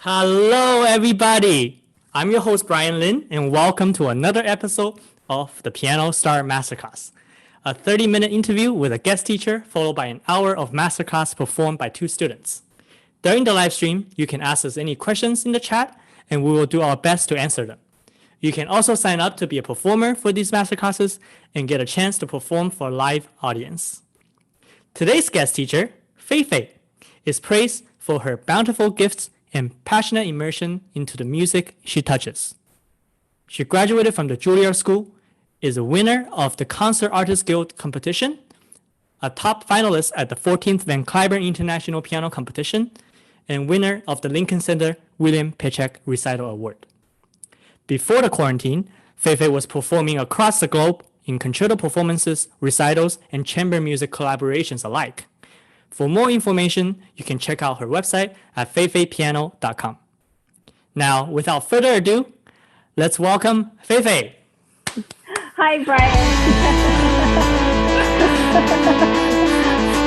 Hello, everybody. I'm your host, Brian Lin, and welcome to another episode of the Piano Star Masterclass, a 30-minute interview with a guest teacher followed by an hour of masterclass performed by two students. During the live stream, you can ask us any questions in the chat, and we will do our best to answer them. You can also sign up to be a performer for these masterclasses and get a chance to perform for a live audience. Today's guest teacher, Fei-Fei, is praised for her bountiful gifts and passionate immersion into the music she touches. She graduated from the Juilliard School, is a winner of the Concert Artists Guild competition, a top finalist at the 14th Van Cliburn International Piano Competition, and winner of the Lincoln Center William Petschek Recital Award. Before the quarantine, Fei-Fei was performing across the globe in concerto performances, recitals, and chamber music collaborations alike. For more information, you can check out her website at feifeipiano.com. Now, without further ado, let's welcome Fei-Fei. Hi, Brian.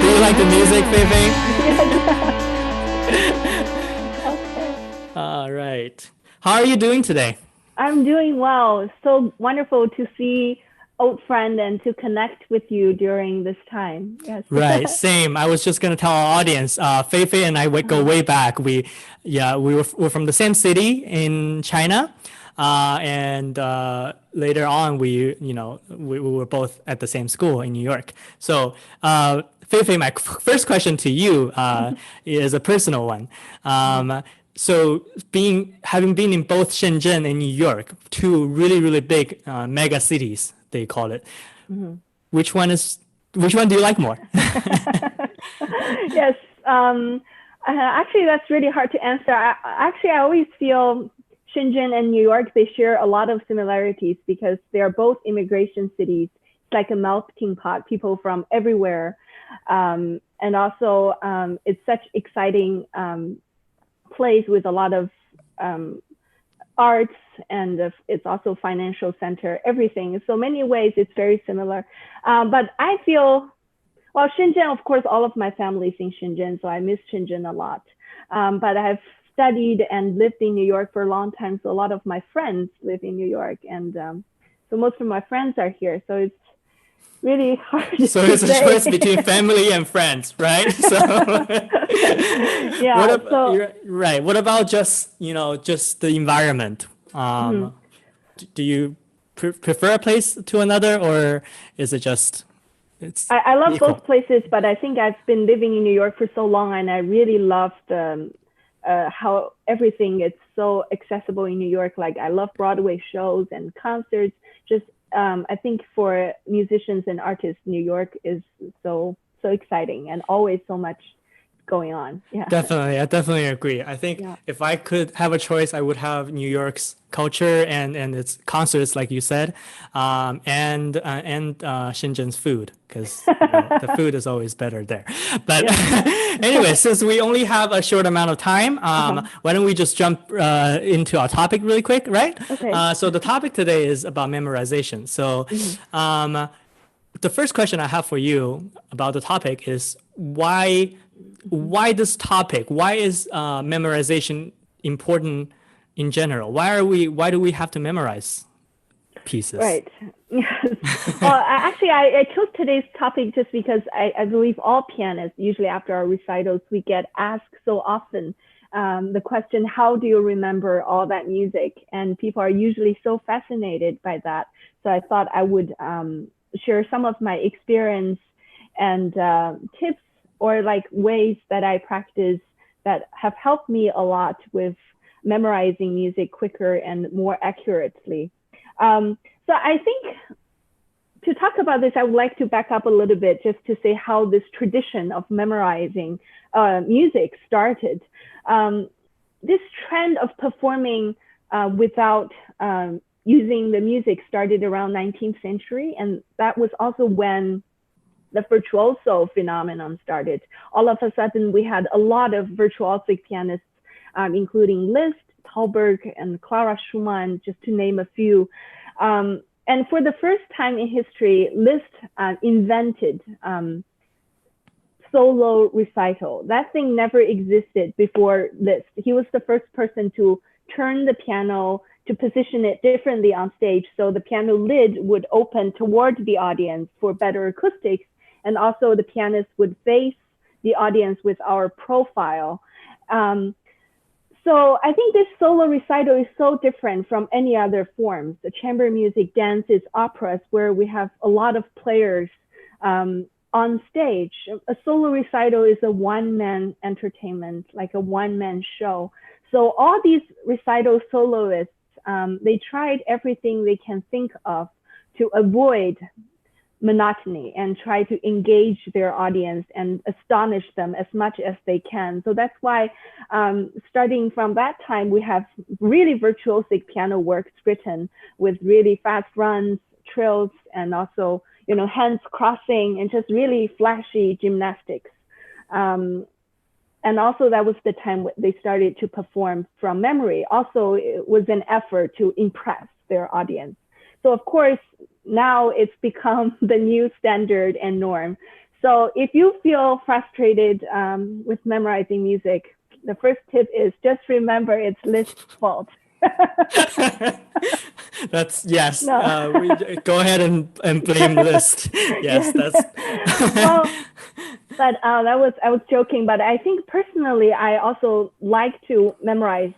Do you like the music, Fei-Fei? Okay. All right. How are you doing today? I'm doing well. So wonderful to see old friend and to connect with you during this time. Yes. Right, same. I was just going to tell our audience, Fei-Fei and I would go way back. We're from the same city in China. And later on, we were both at the same school in New York. So Fei-Fei, my first question to you is a personal one. So having been in both Shenzhen and New York, two really, really big mega cities, they call it. Mm-hmm. Which one do you like more? Yes. Actually, that's really hard to answer. I always feel Shenzhen and New York, they share a lot of similarities because they are both immigration cities. It's like a melting pot, people from everywhere. And also, it's such exciting place with a lot of arts, and it's also financial center, everything. So many ways it's very similar. But I feel, well, Shenzhen, of course, all of my family is in Shenzhen, so I miss Shenzhen a lot. But I've studied and lived in New York for a long time, so a lot of my friends live in New York, and so most of my friends are here. So it's really hard. So it's a choice between family and friends, right? So yeah. Right. What about just the environment? Do you prefer a place to another, or is it just? I love both places, but I think I've been living in New York for so long, and I really love how everything is so accessible in New York. Like I love Broadway shows and concerts. Just I think for musicians and artists, New York is so exciting and always so much going on. Yeah. Definitely. I definitely agree. I think if I could have a choice, I would have New York's culture and its concerts, like you said, and Shenzhen's food, because the food is always better there. But anyway, since we only have a short amount of time, why don't we just jump into our topic really quick, right? Okay. So the topic today is about memorization. So the first question I have for you about the topic is why this topic? Why is memorization important in general? Why do we have to memorize pieces? Right. Well, actually, I chose today's topic just because I believe all pianists, usually after our recitals, we get asked so often the question, how do you remember all that music? And people are usually so fascinated by that. So I thought I would share some of my experience and tips or like ways that I practice that have helped me a lot with memorizing music quicker and more accurately. So I think to talk about this, I would like to back up a little bit just to say how this tradition of memorizing music started. This trend of performing without using the music started around 19th century, and that was also when the virtuoso phenomenon started. All of a sudden, we had a lot of virtuosic pianists, including Liszt, Thalberg, and Clara Schumann, just to name a few. And for the first time in history, Liszt invented solo recital. That thing never existed before Liszt. He was the first person to turn the piano, to position it differently on stage, so the piano lid would open toward the audience for better acoustics, and also the pianist would face the audience with our profile. So I think this solo recital is so different from any other forms. The chamber music, dances, operas, where we have a lot of players on stage. A solo recital is a one-man entertainment, like a one-man show. So all these recital soloists, they tried everything they can think of to avoid monotony and try to engage their audience and astonish them as much as they can. So that's why starting from that time, we have really virtuosic piano works written with really fast runs, trills, and also, you know, hands crossing and just really flashy gymnastics. And also that was the time they started to perform from memory. Also, it was an effort to impress their audience. So of course, now it's become the new standard and norm. So if you feel frustrated with memorizing music, the first tip is just remember it's Liszt's fault. That's yes. No. Go ahead and blame Liszt. Yes, that's. Well, but I was joking. But I think personally, I also like to memorize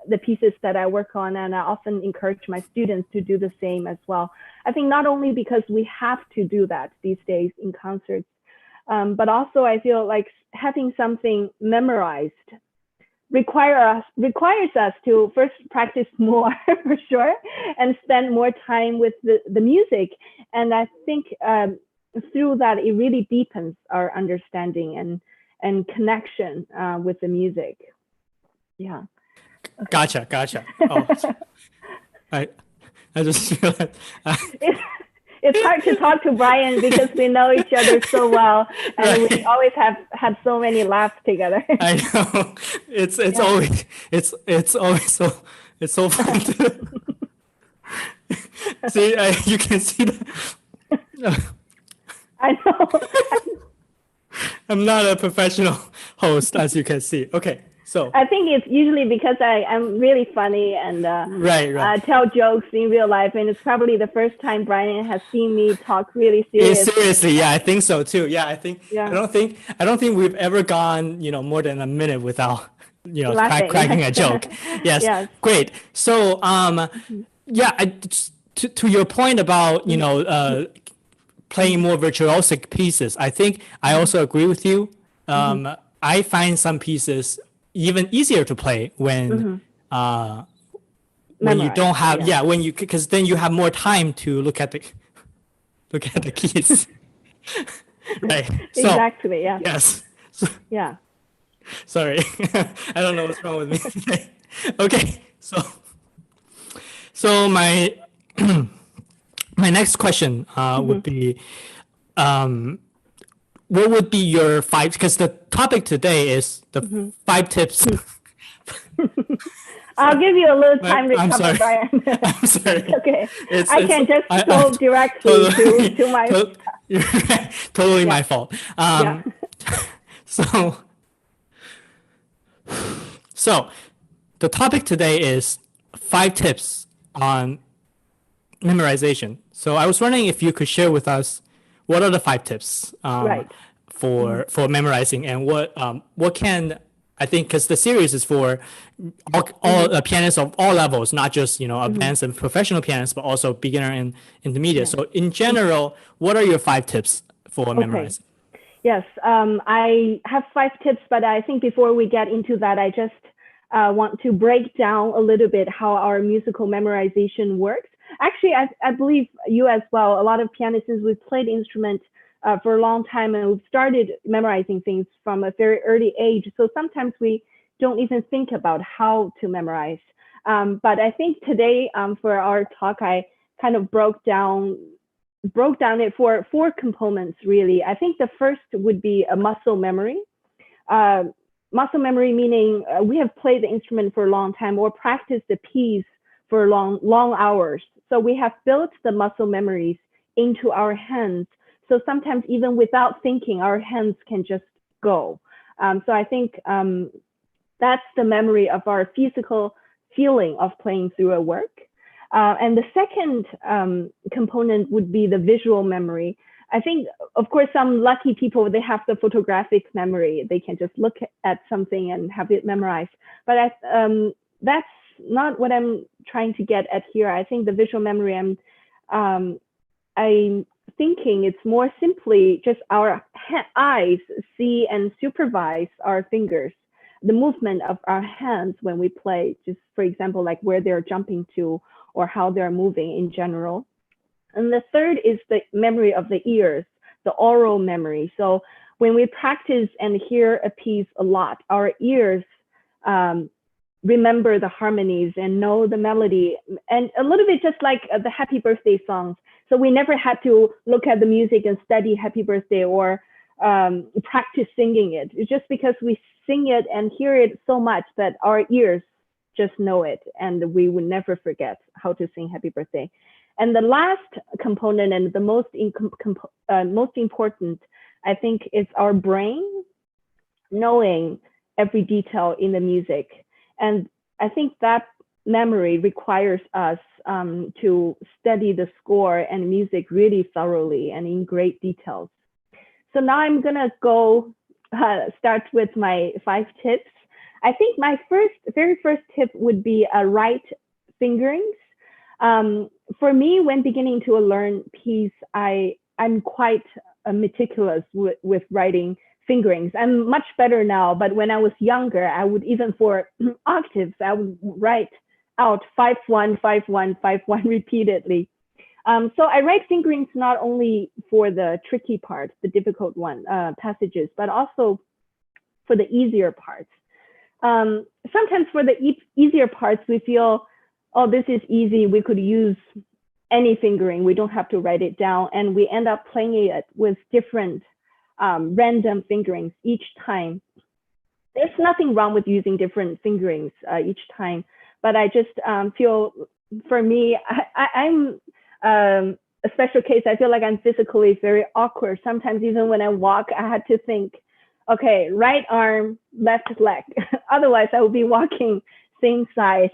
the pieces that I work on, and I often encourage my students to do the same as well. I think not only because we have to do that these days in concerts, but also I feel like having something memorized requires us to first practice more for sure, and spend more time with the music. And I think through that, it really deepens our understanding and connection with the music. Yeah. Okay. Gotcha. Oh, I just realized. It's hard to talk to Brian because we know each other so well, and right. We always have had so many laughs together. I know it's always so fun to see. You can see the. I know. I'm not a professional host, as you can see. Okay. So I think it's usually because I'm really funny and right. Tell jokes in real life, and it's probably the first time Brian has seen me talk really seriously. Seriously, yeah, I think so too. Yeah, I think. Yeah. I don't think we've ever gone more than a minute without cracking a joke. Yes. Great. So to your point about playing more virtuosic pieces, I think I also agree with you. I find some pieces even easier to play when you don't have because then you have more time to look at the keys. Right. So, exactly. Yeah. Yes. So, yeah. Sorry, I don't know what's wrong with me today. Okay, so my my next question would be, what would be your 5? Because the topic today is the 5 tips. I'll give you a little time to cover, Brian. I'm sorry. Okay. I can just go directly to my... Totally my fault. So the topic today is 5 tips on memorization. So I was wondering if you could share with us what are the 5 tips for memorizing, and what can, I think, because the series is for all pianists of all levels, not just advanced and professional pianists, but also beginner and intermediate. So in general, what are your 5 tips for memorizing? Yes, I have 5 tips, but I think before we get into that, I just want to break down a little bit how our musical memorization works. Actually, I believe you as well, a lot of pianists, we've played instruments for a long time, and we've started memorizing things from a very early age. So sometimes we don't even think about how to memorize. But I think today for our talk, I kind of broke down it for 4 components, really. I think the first would be a muscle memory. Muscle memory meaning we have played the instrument for a long time or practiced the piece for long hours. So we have built the muscle memories into our hands. So sometimes even without thinking, our hands can just go. So I think that's the memory of our physical feeling of playing through a work. And the second component would be the visual memory. I think, of course, some lucky people, they have the photographic memory. They can just look at something and have it memorized. But that's not what I'm trying to get at here. I think the visual memory, I'm thinking it's more simply just our eyes see and supervise our fingers, the movement of our hands when we play, just for example, like where they're jumping to or how they're moving in general. And the third is the memory of the ears, the oral memory. So when we practice and hear a piece a lot, our ears remember the harmonies and know the melody, and a little bit just like the happy birthday songs. So we never had to look at the music and study happy birthday or practice singing it. It's just because we sing it and hear it so much that our ears just know it, and we would never forget how to sing happy birthday. And the last component and the most important, I think, is our brain knowing every detail in the music. And I think that memory requires us to study the score and music really thoroughly and in great details. So now I'm gonna go start with my 5 tips. I think my very first tip would be right fingerings. For me, when beginning to learn piece, I'm quite meticulous with writing fingerings. I'm much better now, but when I was younger, I would, even for octaves, I would write out 5-1, 5-1, 5-1 repeatedly. So I write fingerings not only for the tricky parts, the difficult passages, but also for the easier parts. Sometimes for the easier parts, we feel, oh, this is easy. We could use any fingering. We don't have to write it down. And we end up playing it with different random fingerings each time. There's nothing wrong with using different fingerings each time. But I just feel, for me, I'm a special case. I feel like I'm physically very awkward. Sometimes even when I walk, I had to think, okay, right arm, left leg. Otherwise, I would be walking same side.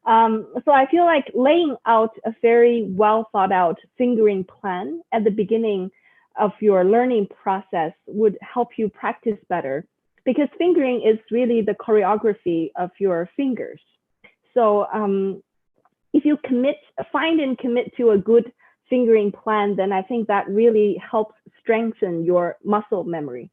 So I feel like laying out a very well thought out fingering plan at the beginning of your learning process would help you practice better, because fingering is really the choreography of your fingers. So if you find and commit to a good fingering plan, then I think that really helps strengthen your muscle memory.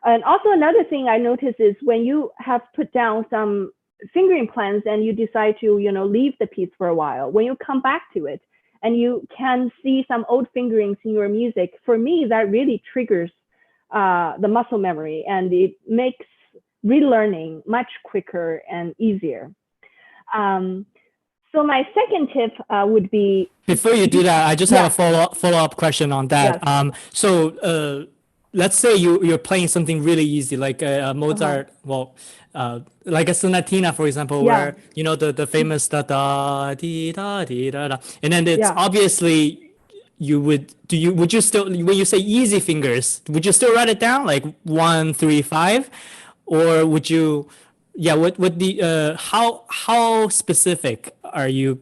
And also another thing I notice is when you have put down some fingering plans and you decide to, leave the piece for a while, when you come back to it and you can see some old fingerings in your music, for me, that really triggers the muscle memory, and it makes relearning much quicker and easier. So my second tip would be... Before you do that, I just have a follow-up question on that. Yes. So let's say you're playing something really easy, like Mozart, like a sonatina, for example, where the famous da da di da di da da, and then it's obviously would you still, when you say easy fingers, would you still write it down like 1, 3, 5, or would you? Yeah, what the how specific are you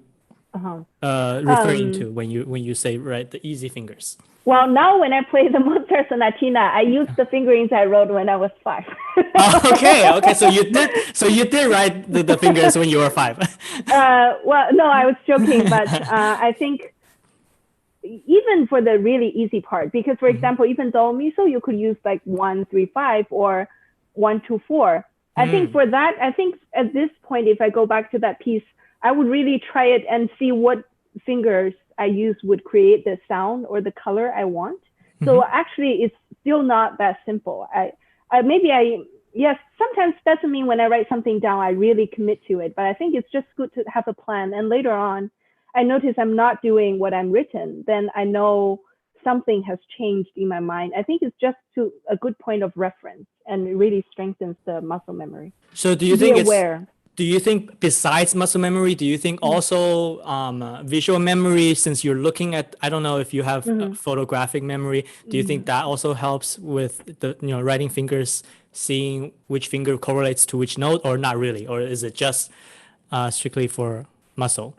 referring to when you say the easy fingers? Well, now when I play the Mozart Sonatina, I use the fingerings I wrote when I was 5. Okay. So you did write the fingers when you were 5. Well, no, I was joking, but I think even for the really easy part, because for example, even though miso, you could use like 1, 3, 5 or 1, 2, 4. I think for that, I think at this point, if I go back to that piece, I would really try it and see what fingers I use would create the sound or the color I want. So actually, it's still not that simple. Yes, sometimes doesn't mean when I write something down, I really commit to it, but I think it's just good to have a plan. And later on, I notice I'm not doing what I'm written, then I know something has changed in my mind. I think it's just a good point of reference, and it really strengthens the muscle memory. So do you think aware? Do you think besides muscle memory, do you think also visual memory, since you're looking at, I don't know if you have photographic memory, do you think that also helps with the, writing fingers, seeing which finger correlates to which note, or not really? Or is it just strictly for muscle?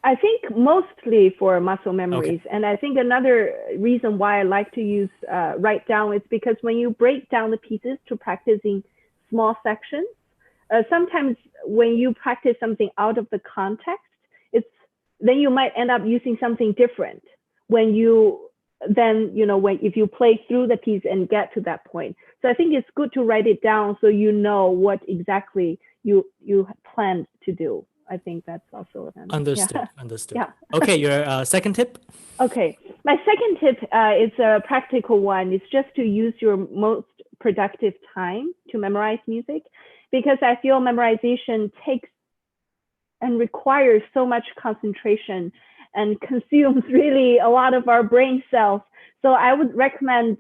I think mostly for muscle memories. Okay. And I think another reason why I like to use write down is because when you break down the pieces to practice in small sections, sometimes when you practice something out of the context, then you might end up using something different when you if you play through the piece and get to that point. So I think it's good to write it down so you know what exactly you planned to do. I think that's also Understood. Understood. Yeah. Okay, your second tip? Okay, my second tip is a practical one. It's just to use your most productive time to memorize music, because I feel memorization takes and requires so much concentration and consumes really a lot of our brain cells. So I would recommend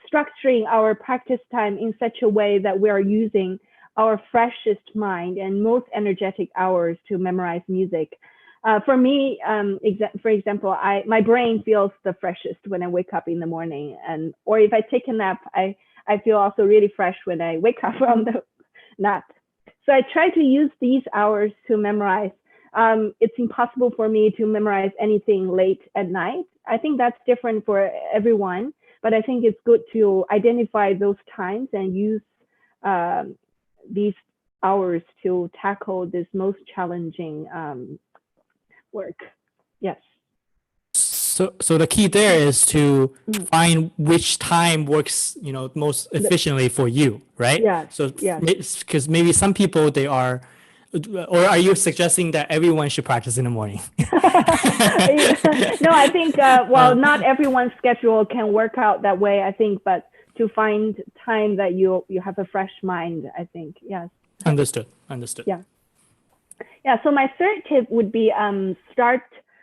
structuring our practice time in such a way that we are using our freshest mind and most energetic hours to memorize music. For me, for example, my brain feels the freshest when I wake up in the morning, or if I take a nap, I feel also really fresh when I wake up from the nap. So I try to use these hours to memorize. It's impossible for me to memorize anything late at night. I think that's different for everyone, but I think it's good to identify those times and use these hours to tackle this most challenging work. Yes. So the key there is to find which time works, most efficiently for you, right? Yeah. So because maybe some people or are you suggesting that everyone should practice in the morning? No, I think not everyone's schedule can work out that way. I think, but to find time that you have a fresh mind, I think. Yes. Understood. Yeah. So my third tip would be start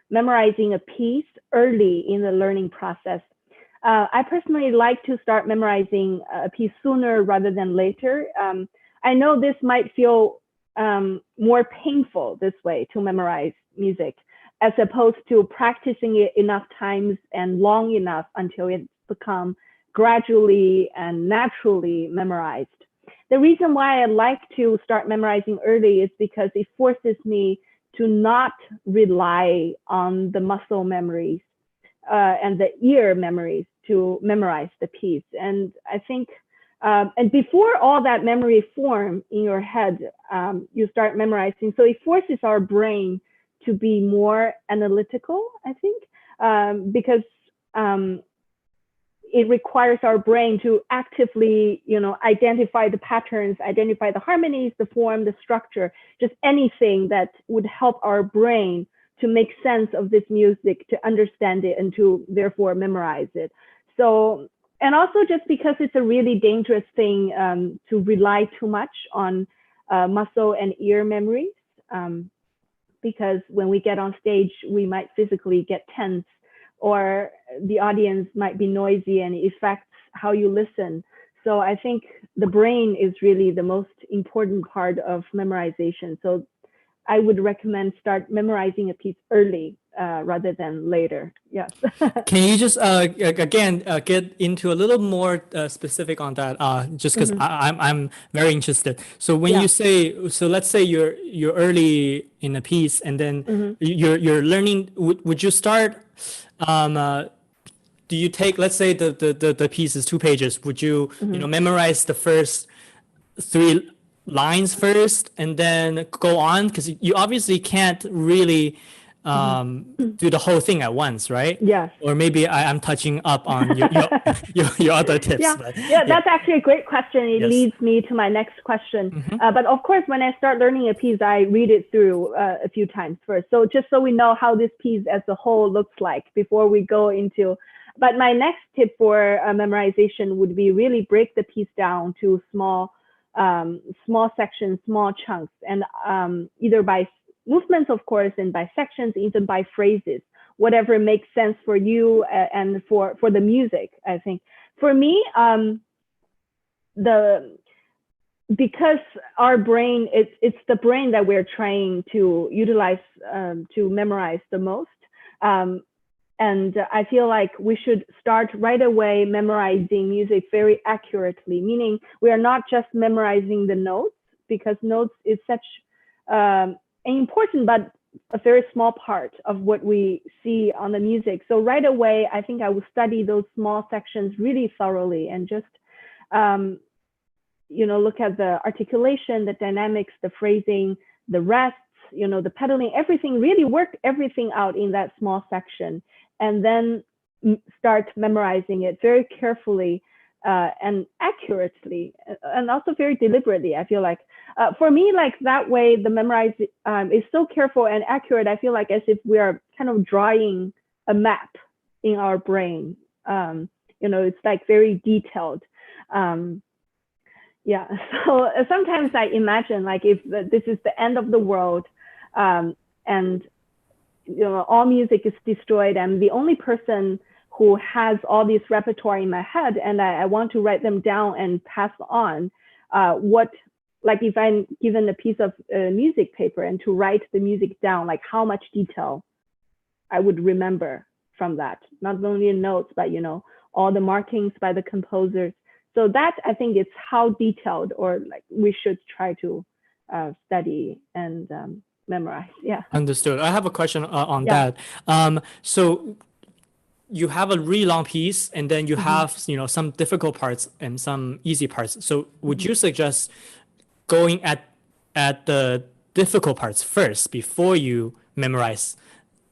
memorizing a piece early in the learning process. I personally like to start memorizing a piece sooner rather than later. I know this might feel more painful this way to memorize music, as opposed to practicing it enough times and long enough until it becomes gradually and naturally memorized. The reason why I like to start memorizing early is because it forces me to not rely on the muscle memories and the ear memories to memorize the piece. And I think, and before all that memory form in your head, you start memorizing. So it forces our brain to be more analytical, I think, because it requires our brain to actively, identify the patterns, identify the harmonies, the form, the structure, just anything that would help our brain to make sense of this music, to understand it, and to therefore memorize it. So, and also just because it's a really dangerous thing to rely too much on muscle and ear memories, because when we get on stage, we might physically get tense, or the audience might be noisy and it affects how you listen. So I think the brain is really the most important part of memorization. So I would recommend start memorizing a piece early rather than later. Yes. Can you just again get into a little more specific on that? Just because I'm very interested. So when you say, so let's say you're early in a piece, and then you're learning. Would you start? Do you take, let's say the piece is 2 pages? Would you memorize the first 3 lines first and then go on? Because you obviously can't really do the whole thing at once, right? Yes. Or maybe I'm touching up on your other tips. Yeah. But, That's actually a great question. It leads me to my next question. But of course, when I start learning a piece, I read it through a few times first. So just so we know how this piece as a whole looks like before we go into. But my next tip for memorization would be really break the piece down to small sections, small chunks, and either by movements, of course, and by sections, even by phrases, whatever makes sense for you and for the music. I think for me, because our brain, it's the brain that we're trying to utilize to memorize the most. And I feel like we should start right away memorizing music very accurately, meaning we are not just memorizing the notes, because notes is such an important but a very small part of what we see on the music. So right away, I think I will study those small sections really thoroughly and just look at the articulation, the dynamics, the phrasing, the rests, the pedaling, everything, really work everything out in that small section, and then start memorizing it very carefully and accurately, and also very deliberately. I feel like for me, like that way, the memorize is so careful and accurate. I feel like as if we are kind of drawing a map in our brain. It's like very detailed. Yeah, so sometimes I imagine like if this is the end of the world, and all music is destroyed, I'm the only person who has all these repertoire in my head, and I want to write them down and pass on. Like if I'm given a piece of music paper and to write the music down, like how much detail I would remember from that, not only in notes, but all the markings by the composers. So that, I think, it's how detailed, or like we should try to study and memorize. Yeah. Understood. I have a question on that. So you have a really long piece, and then you have some difficult parts and some easy parts. So would you suggest going at the difficult parts first before you memorize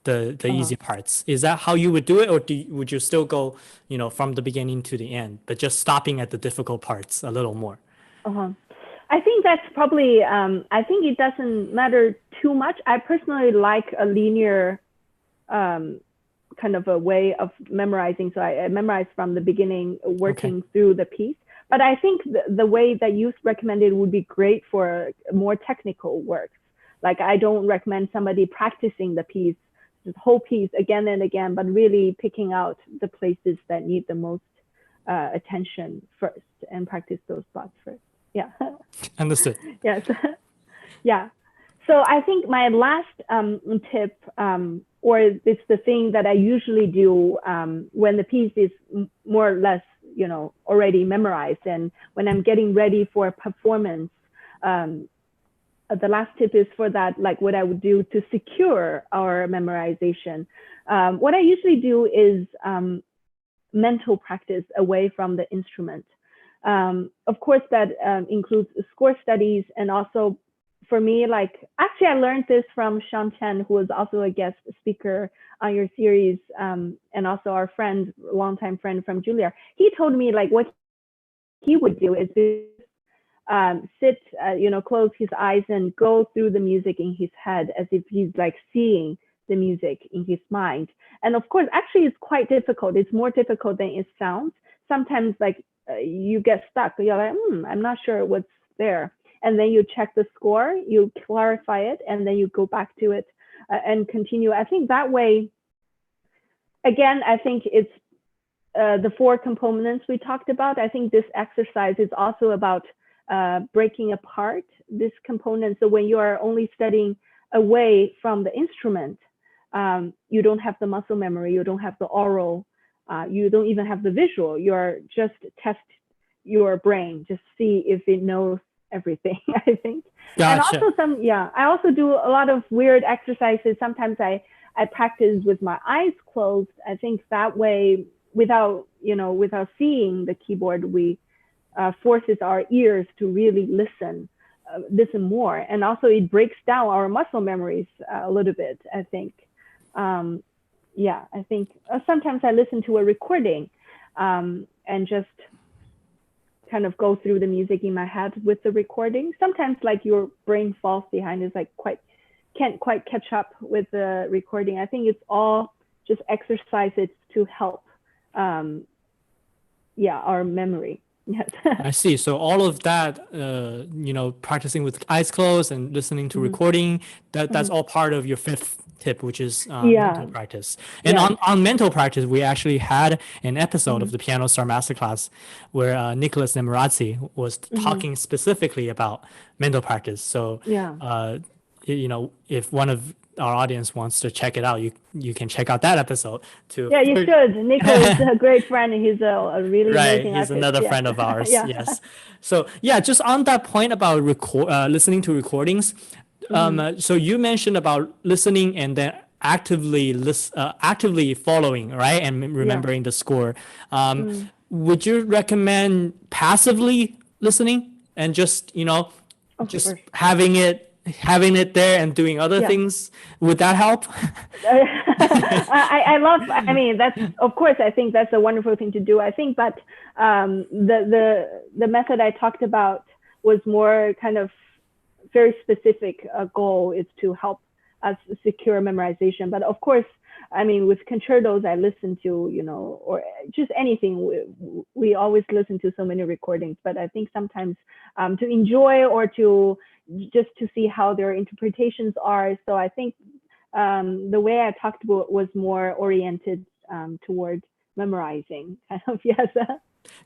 the easy parts? Is that how you would do it, or would you still go from the beginning to the end, but just stopping at the difficult parts a little more? I think that's probably I think it doesn't matter too much. I personally like a linear kind of a way of memorizing, so I memorize from the beginning, working through the piece. But I think the way that you recommended would be great for more technical works. Like I don't recommend somebody practicing the piece, the whole piece again and again, but really picking out the places that need the most attention first and practice those spots first. Yeah. Understood. Yes. Yeah. So I think my last tip, or it's the thing that I usually do when the piece is more or less, already memorized, and when I'm getting ready for a performance, the last tip is for that, like what I would do to secure our memorization. What I usually do is mental practice away from the instrument. Of course, that includes score studies, and also for me, like actually I learned this from Sean Chen, who was also a guest speaker on your series, and also our friend, longtime friend from Juilliard. He told me like what he would do is sit, close his eyes and go through the music in his head as if he's like seeing the music in his mind. And of course, actually it's quite difficult. It's more difficult than it sounds. Sometimes like you get stuck. You're like, I'm not sure what's there. And then you check the score, you clarify it, and then you go back to it and continue. I think that way, again, I think it's the 4 components we talked about. I think this exercise is also about breaking apart this component. So when you are only studying away from the instrument, you don't have the muscle memory, you don't have the oral, you don't even have the visual. You're just test your brain, just see if it knows everything, I think. Gotcha. And also I also do a lot of weird exercises. Sometimes I practice with my eyes closed. I think that way, without seeing the keyboard, we forces our ears to really listen more. And also it breaks down our muscle memories a little bit, I think. I think sometimes I listen to a recording and just kind of go through the music in my head with the recording. Sometimes like your brain falls behind, is like can't quite catch up with the recording. I think it's all just exercises to help our memory. Yes. I see. So all of that, practicing with eyes closed and listening to recording, that's all part of your fifth tip, which is mental Yeah. practice. And Yes. on mental practice, we actually had an episode of the Piano Star Masterclass where Nicholas Nemerazzi was talking specifically about mental practice. So, Yeah. if one of our audience wants to check it out, you can check out that episode too. Yeah, you should. Nico is a great friend. He's a really Right, amazing he's artist. another Yeah. friend of ours. Yeah. Yes. So yeah, just on that point about listening to recordings. So you mentioned about listening and then actively following, right, and remembering the score. Would you recommend passively listening and just Of just course. having it there and doing other Yeah. things? Would that help? I love, I mean, that's, of course, I think that's a wonderful thing to do. I think, but the method I talked about was more kind of very specific goal is to help us secure memorization. But of course, I mean, with concertos, I listen to, or just anything. We always listen to so many recordings, but I think sometimes to enjoy or just to see how their interpretations are. So I think the way I talked about was more oriented toward memorizing. Kind of, yes.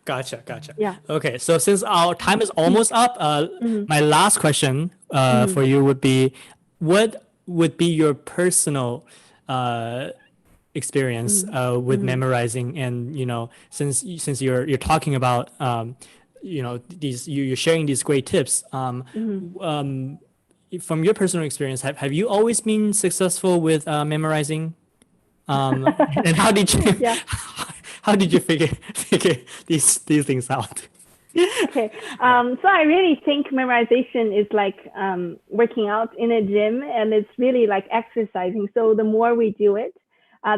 Gotcha. Yeah. Okay, so since our time is almost up, my last question for you would be, what would be your personal experience with memorizing? And since you're talking about you're sharing these great tips. From your personal experience, have you always been successful with memorizing? And how did you Yeah. how did you figure these things out? Okay. So I really think memorization is like working out in a gym, and it's really like exercising. So the more we do it,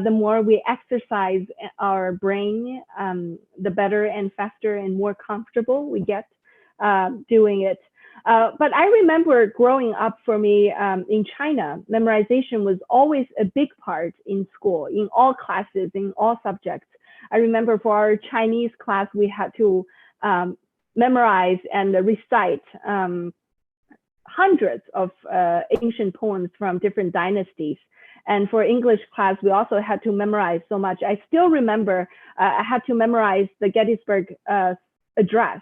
the more we exercise our brain, the better and faster and more comfortable we get doing it. But I remember growing up for me in China, memorization was always a big part in school, in all classes, in all subjects. I remember for our Chinese class, we had to memorize and recite hundreds of ancient poems from different dynasties. And for English class, we also had to memorize so much. I still remember I had to memorize the Gettysburg Address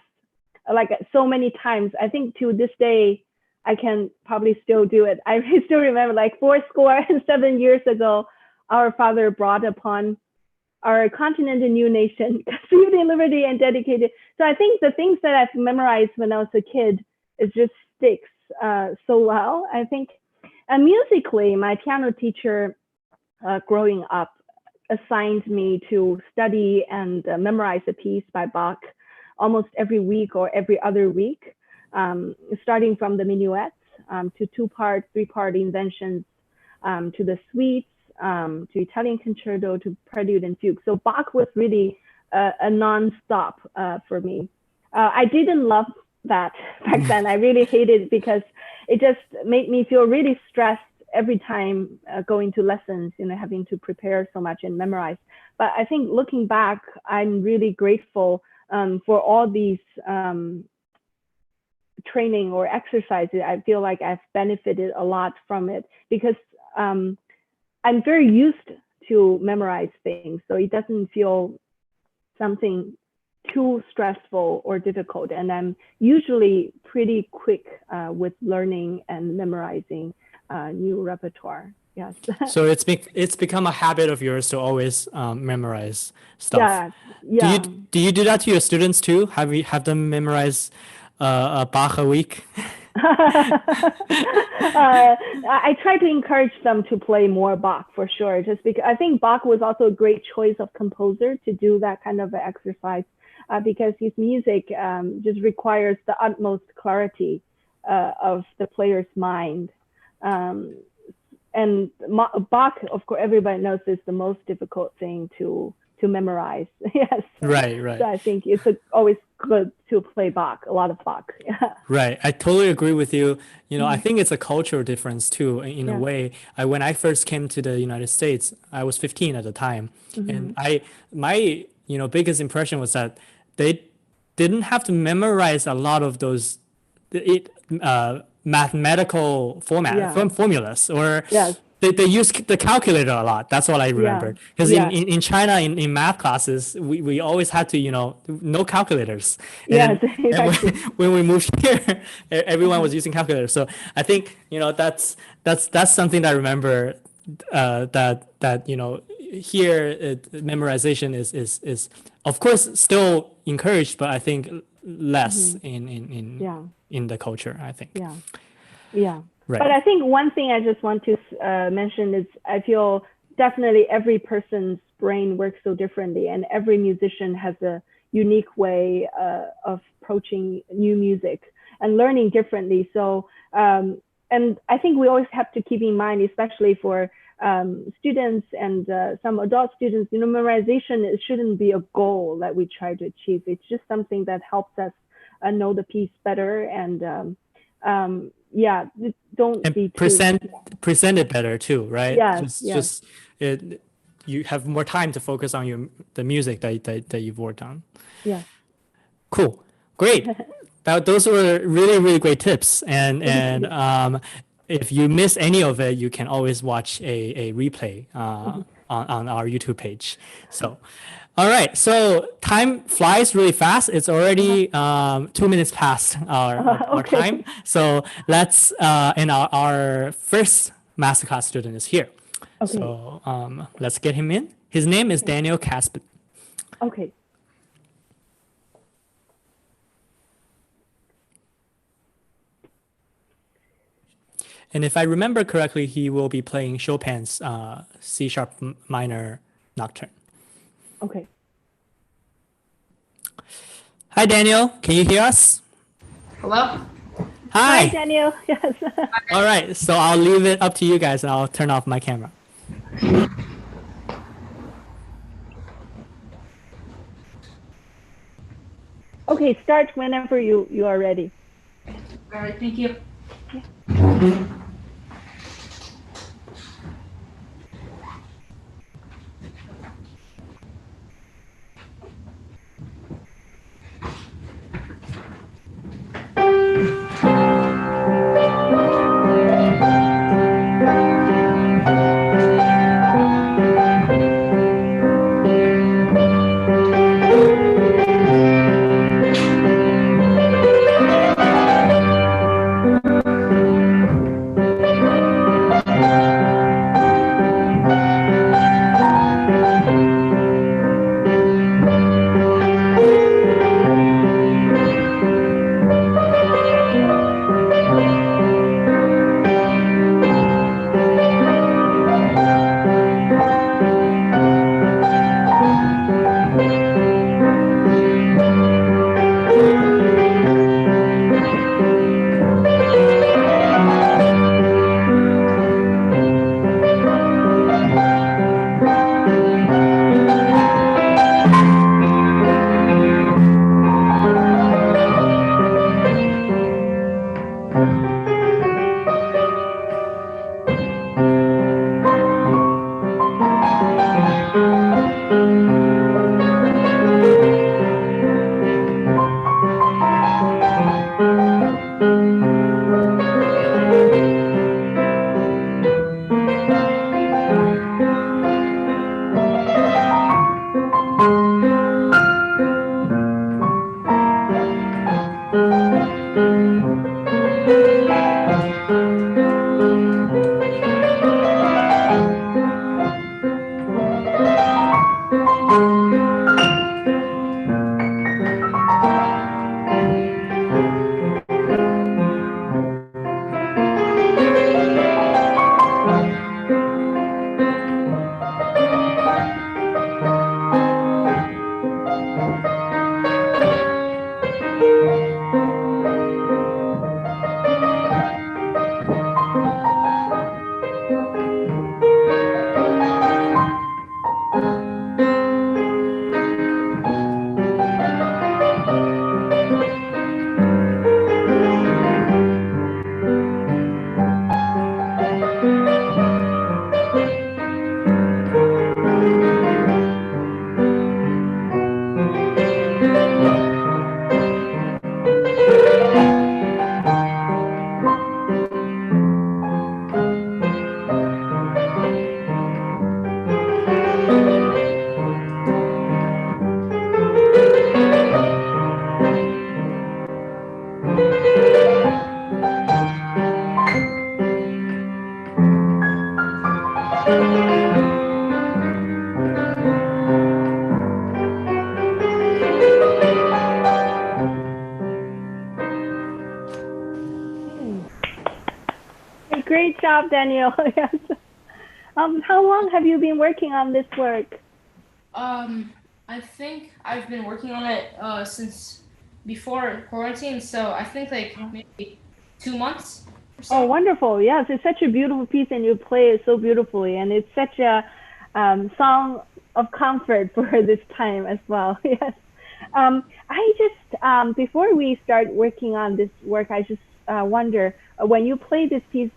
like so many times. I think to this day, I can probably still do it. I still remember like 7 years ago, our father brought upon our continent a new nation, conceived in liberty and dedicated. So I think the things that I've memorized when I was a kid, it just sticks so well, I think. And musically, my piano teacher growing up assigned me to study and memorize a piece by Bach almost every week or every other week, starting from the minuets to 2-part, 3-part inventions, to the suites, to Italian concerto, to prelude and fugue. So Bach was really a non-stop for me. I didn't love that back then. I really hated it because it just made me feel really stressed every time going to lessons, having to prepare so much and memorize. But I think looking back, I'm really grateful for all these training or exercises. I feel like I've benefited a lot from it because I'm very used to memorize things. So it doesn't feel something too stressful or difficult. And I'm usually pretty quick with learning and memorizing new repertoire. Yes. So it's become a habit of yours to always memorize stuff. Yeah. Do you do that to your students too? Have them memorize a Bach a week? I try to encourage them to play more Bach for sure, just because I think Bach was also a great choice of composer to do that kind of exercise because his music just requires the utmost clarity of the player's mind. And Bach, of course, everybody knows is the most difficult thing to memorize. Yes. Right. So I think it's always good to play Bach, a lot of Bach. Yeah. Right. I totally agree with you. I think it's a cultural difference too, in a way. When I first came to the United States, I was 15 at the time. And my biggest impression was that they didn't have to memorize a lot of those mathematical formulas, or they use the calculator a lot. That's what I remember. Because in China, in math classes, we always had to, no calculators. And, exactly. when we moved here, everyone was using calculators. So I think, that's something that I remember, that here memorization is of course still encouraged, but I think less in the culture, I think. Right. But I think one thing I just want to mention is I feel definitely every person's brain works so differently, and every musician has a unique way of approaching new music and learning differently. So, and I think we always have to keep in mind, especially for students and some adult students, memorization, it shouldn't be a goal that we try to achieve. It's just something that helps us know the piece better, and don't be present it better too, right? Just you have more time to focus on the music that you've worked on. Yeah. Cool. Great. Those were really, really great tips. And if you miss any of it, you can always watch a replay on our YouTube page. So, all right. So time flies really fast. It's already 2 minutes past our time. So let's, and our first Masterclass student is here. Okay. So let's get him in. His name is Daniel Kaspin. Okay. And if I remember correctly, he will be playing Chopin's C# minor Nocturne. Okay. Hi, Daniel. Can you hear us? Hello? Hi, Daniel. Yes. All right. So I'll leave it up to you guys, and I'll turn off my camera. Okay, start whenever you are ready. All right, thank you. job, Daniel. Yes. How long have you been working on this work? I think I've been working on it since before quarantine, so I think like maybe 2 months or so. Oh, wonderful. Yes, it's such a beautiful piece and you play it so beautifully. And it's such a song of comfort for this time as well. Yes. I just, before we start working on this work, I just wonder, when you play this piece,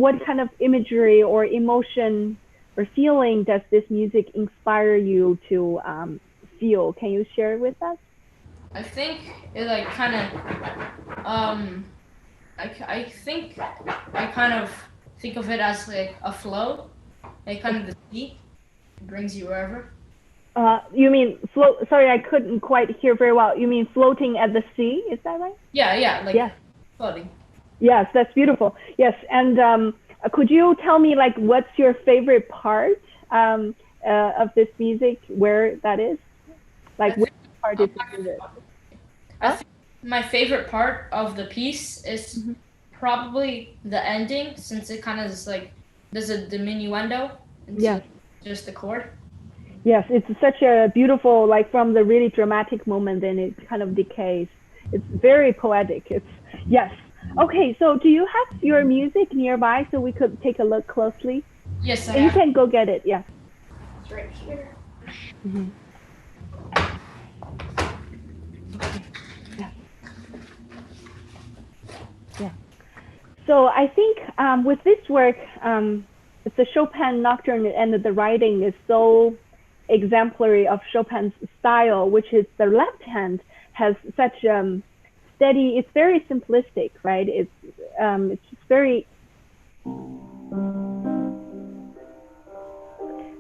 what kind of imagery or emotion or feeling does this music inspire you to feel? Can you share it with us? I think it like kind of, I think I kind of think of it as like a flow, like kind of the sea brings you wherever. You mean float? Sorry, I couldn't quite hear very well. You mean floating at the sea? Is that right? Yeah, like yes. Floating. Yes, that's beautiful. Yes, and could you tell me like what's your favorite part of this music? Where that is? Like which part is your favorite? I think my favorite part of the piece is probably the ending, since it kind of is like there's a diminuendo into just the chord. Yes, it's such a beautiful, like from the really dramatic moment, then it kind of decays. It's very poetic. It's yes. Okay, so do you have your music nearby so we could take a look closely? Yes, I have. You can go get it. Yeah. It's right here. Yeah. So I think with this work, it's a Chopin Nocturne, and the writing is so exemplary of Chopin's style, which is the left hand has such steady. It's very simplistic, right? It's just very.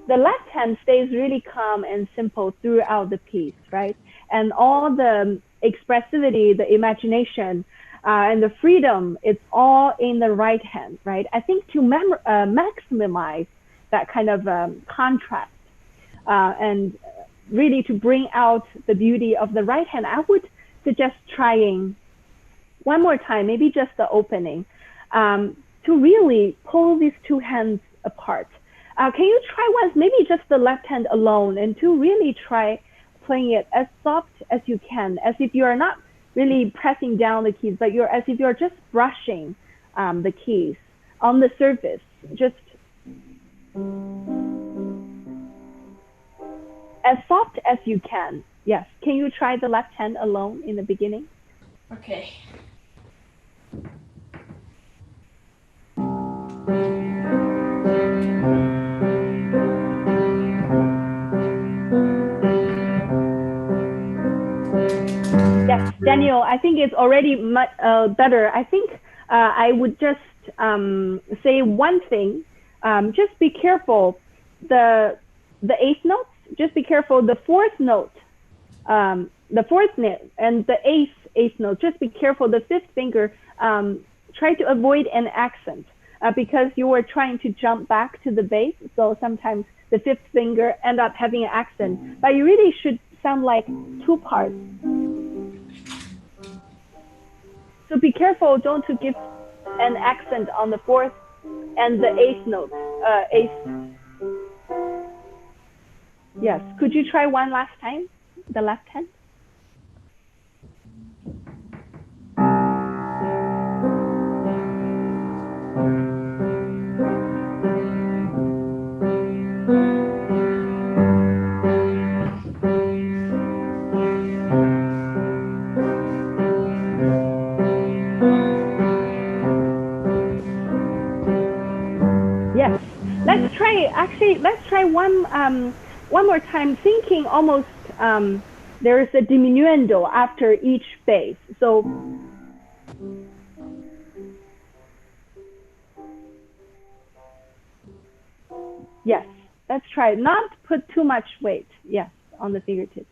The left hand stays really calm and simple throughout the piece, right? And all the expressivity, the imagination, and the freedom, it's all in the right hand, right? I think to maximize that kind of contrast and really to bring out the beauty of the right hand, I would suggest trying one more time, maybe just the opening, to really pull these two hands apart. Can you try once, maybe just the left hand alone, and to really try playing it as soft as you can, as if you are not really pressing down the keys, but you're as if you're just brushing the keys on the surface, just as soft as you can. Yes. Can you try the left hand alone in the beginning? Okay. Yes, Daniel, I think it's already much better. I think I would just say one thing. Just be careful. The eighth notes, just be careful. The fourth note, the fourth note and the eighth note, just be careful. The fifth finger, try to avoid an accent because you were trying to jump back to the bass. So sometimes the fifth finger end up having an accent, but you really should sound like two parts. So be careful, don't to give an accent on the fourth and the eighth note. Yes, could you try one last time, the left hand? Yes, let's try one more time, thinking almost there is a diminuendo after each bass. So yes, let's try not put too much weight, yes, on the fingertips.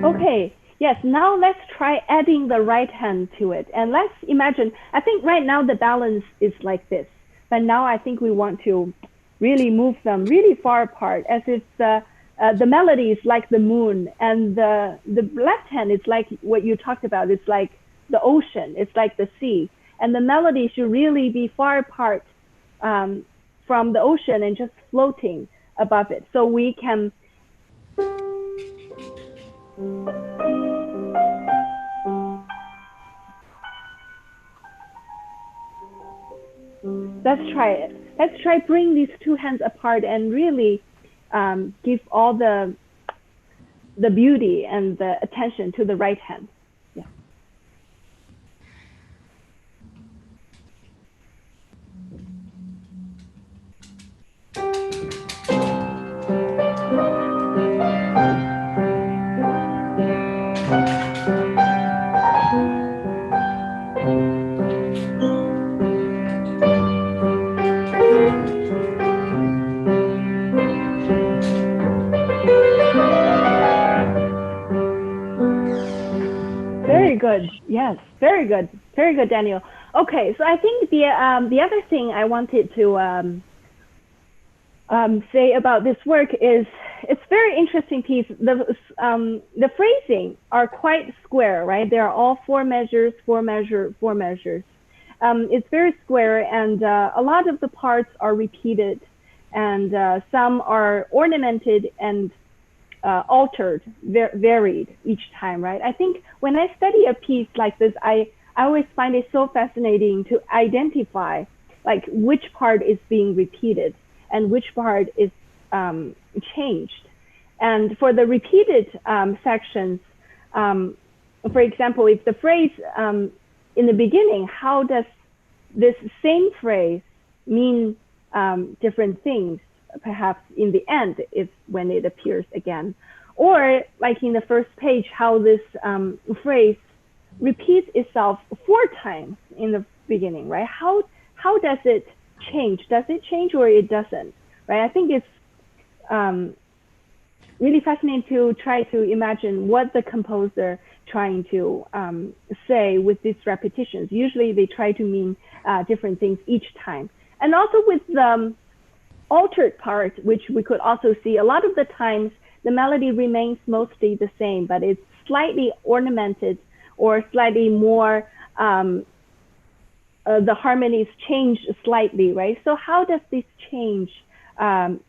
Okay, yes, now let's try adding the right hand to it. And let's imagine, I think right now the balance is like this. but now I think we want to really move them really far apart, as if the melody is like the moon, and the left hand is like what you talked about. It's like the ocean. It's like the sea, and the melody should really be far apart from the ocean and just floating above it, so we can. Let's try it. Let's try bring these two hands apart and really give all the beauty and the attention to the right hand. Yeah. Very good. Yes, very good. Very good, Daniel. Okay, so I think the other thing I wanted to say about this work is it's very interesting piece. The phrasing are quite square, right? They are all 4 measures, 4 measure, 4 measures. It's very square, and a lot of the parts are repeated, and some are ornamented and altered, varied each time, right? I think when I study a piece like this, I always find it so fascinating to identify like which part is being repeated and which part is changed. And for the repeated sections, for example, if the phrase in the beginning, how does this same phrase mean different things? Perhaps in the end, if when it appears again, or like in the first page, how this phrase repeats itself 4 times in the beginning, right? How does it change? Does it change or it doesn't, right? I think it's really fascinating to try to imagine what the composer trying to say with these repetitions. Usually they try to mean different things each time, and also with the altered part, which we could also see a lot of the times the melody remains mostly the same, but it's slightly ornamented or slightly more, the harmonies change slightly, right? So how does this change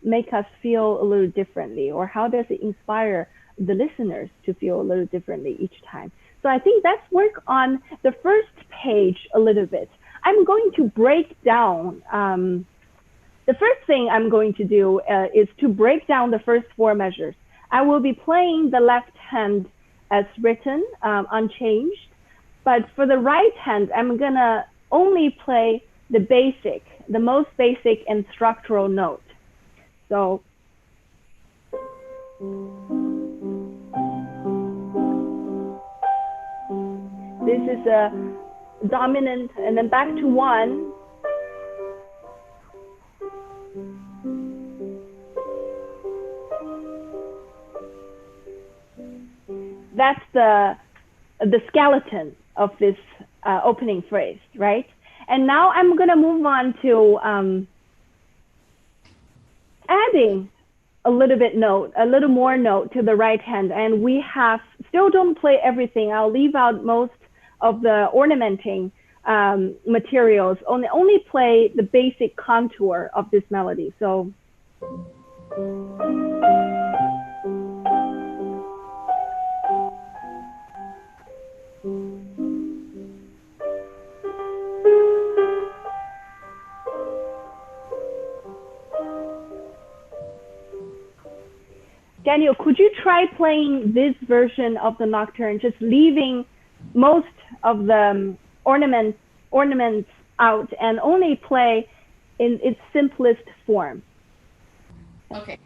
make us feel a little differently, or how does it inspire the listeners to feel a little differently each time? So I think let's work on the first page a little bit. I'm going to break down the first thing I'm going to do is to break down the first 4 measures. I will be playing the left hand as written, unchanged. But for the right hand, I'm gonna only play the basic, the most basic and structural note. So this is a dominant, and then back to 1. That's the skeleton of this opening phrase, right? And now I'm gonna move on to adding a little more note to the right hand. And we have, still don't play everything. I'll leave out most of the ornamenting materials, only play the basic contour of this melody. So. Daniel, could you try playing this version of the Nocturne, just leaving most of the ornaments out and only play in its simplest form? Okay.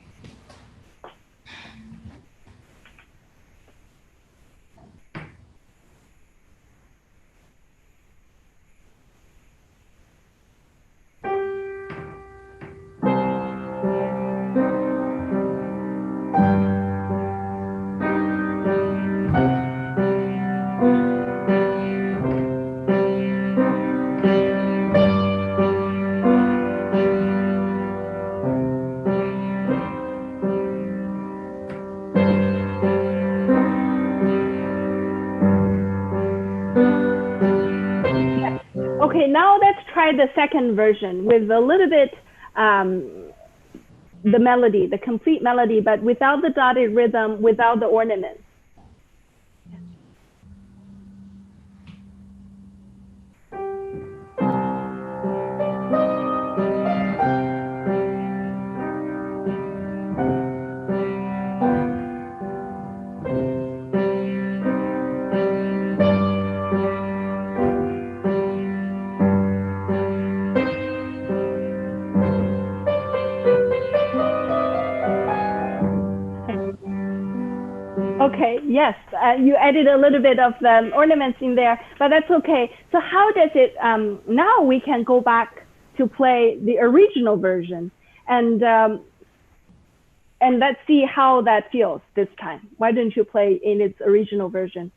now let's try the second version with a little bit the melody, the complete melody, but without the dotted rhythm, without the ornaments. Okay, yes, you added a little bit of the ornaments in there, but that's okay. So how does it, now we can go back to play the original version and let's see how that feels this time. Why don't you play in its original version?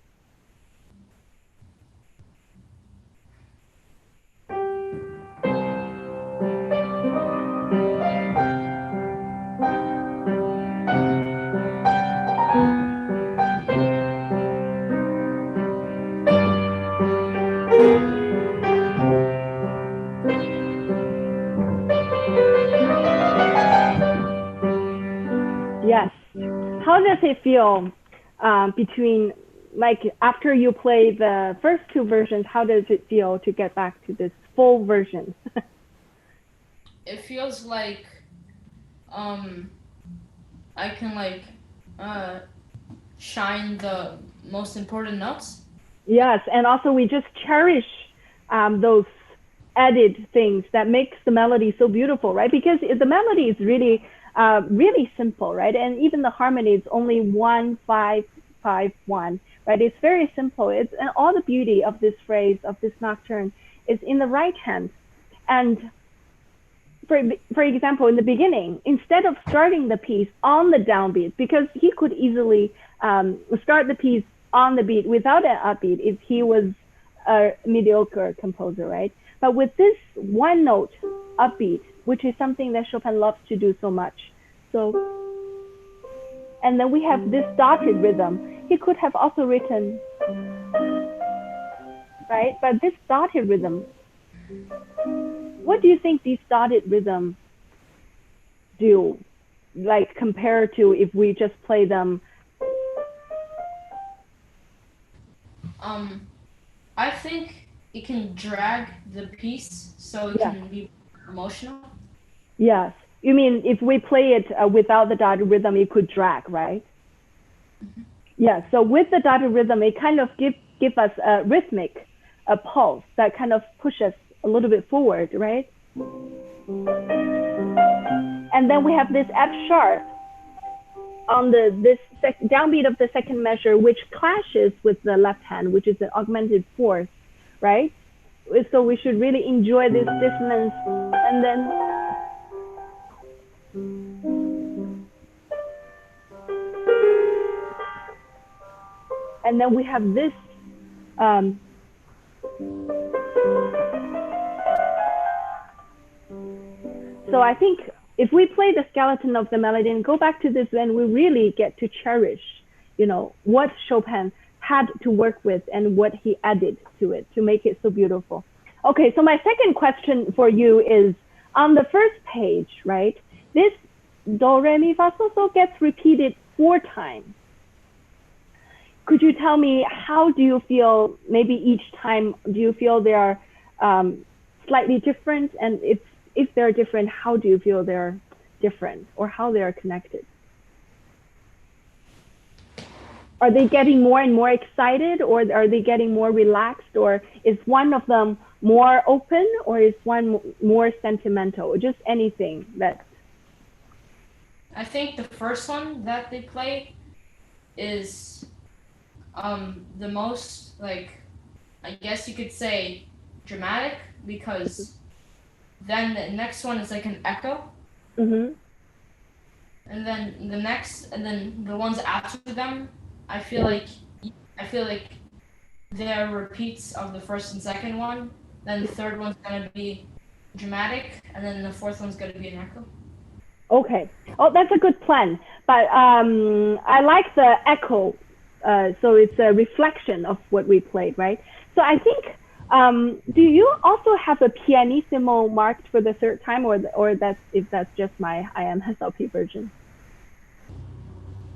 Yes. How does it feel between, like, after you play the first two versions, how does it feel to get back to this full version? It feels like I can like shine the most important notes. Yes, and also we just cherish those added things that makes the melody so beautiful, right? Because the melody is really really simple, right? And even the harmony is only 1, 5, 5, 1, right? It's very simple. It's, and all the beauty of this phrase, of this nocturne, is in the right hand. And for example, in the beginning, instead of starting the piece on the downbeat, because he could easily start the piece on the beat without an upbeat if he was a mediocre composer, right? But with this one note upbeat, which is something that Chopin loves to do so much. So, and then we have this dotted rhythm. He could have also written, right? But this dotted rhythm, what do you think these dotted rhythms do? Like compared to if we just play them? I think it can drag the piece so it can be emotional. Yes. You mean if we play it without the dotted rhythm, it could drag, right? Mm-hmm. Yeah. So with the dotted rhythm, it kind of give us a rhythmic, a pulse that kind of pushes a little bit forward, right? And then we have this F sharp on this downbeat of the second measure, which clashes with the left hand, which is an augmented fourth, right? So we should really enjoy this dissonance. And then we have this so I think if we play the skeleton of the melody and go back to this, then we really get to cherish, you know, what Chopin had to work with and what he added to it to make it so beautiful. Okay, so my second question for you is on the first page, right? This do, re, mi, fa, sol, so gets repeated 4 times. Could you tell me how do you feel, maybe each time, do you feel they are slightly different? And if they're different, how do you feel they're different or how they are connected? Are they getting more and more excited, or are they getting more relaxed, or is one of them more open, or is one more sentimental, or just anything that? I think the first one that they play is the most, like, I guess you could say dramatic, because then the next one is like an echo. Mm-hmm. And then the ones after them, I feel like they're repeats of the first and second one. Then the third one's gonna be dramatic, and then the fourth one's gonna be an echo. Okay. Oh, that's a good plan. But I like the echo. So it's a reflection of what we played, right? So I think Do you also have a pianissimo marked for the third time, or that's just my IMSLP version?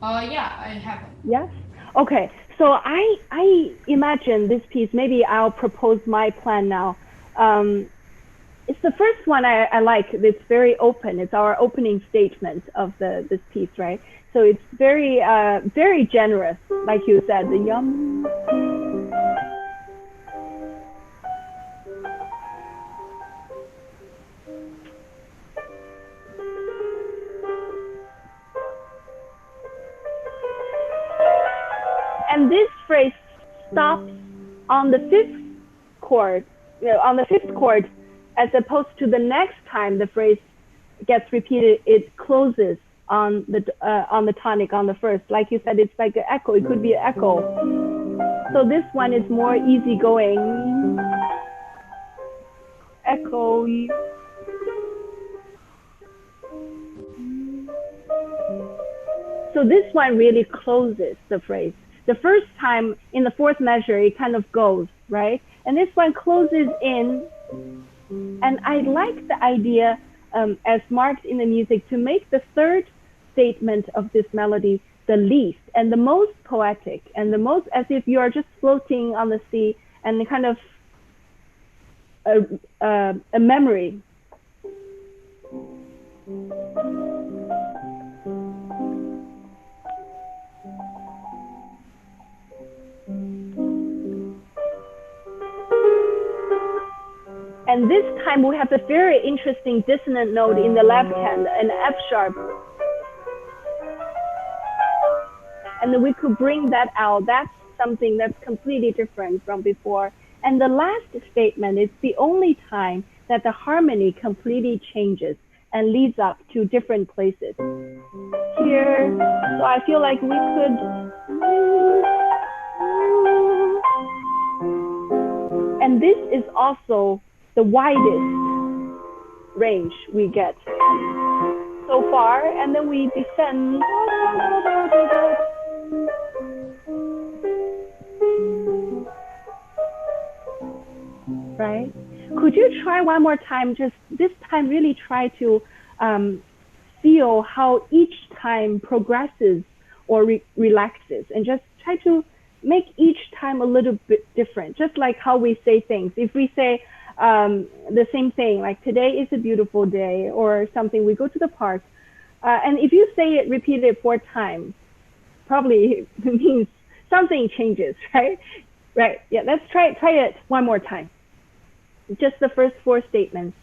Yeah, I have it. Yes. Okay. So I imagine this piece. Maybe I'll propose my plan now. It's the first one I like. It's very open. It's our opening statement of this piece, right? So it's very very generous, like you said. The yum. And this phrase stops on the fifth chord, as opposed to the next time the phrase gets repeated, it closes on the tonic on the first. Like you said, it's like an echo. It could be an echo. So this one is more easygoing. Echo. So this one really closes the phrase. The first time in the fourth measure, it kind of goes, right? And this one closes in. And I like the idea, as marked in the music, to make the third statement of this melody the least and the most poetic and the most as if you are just floating on the sea and kind of a memory. And this time we have a very interesting dissonant note in the left hand, an F sharp. And we could bring that out. That's something that's completely different from before. And the last statement is the only time that the harmony completely changes and leads up to different places. Here, so I feel like we could. And this is also the widest range we get so far, and then we descend. Right? Could you try one more time? Just this time, really try to feel how each time progresses or relaxes, and just try to make each time a little bit different, just like how we say things. If we say the same thing, like today is a beautiful day or something, we go to the park. And if you say it repeated 4 times, probably means something changes, right? Right, yeah, let's try it one more time. Just the first 4 statements.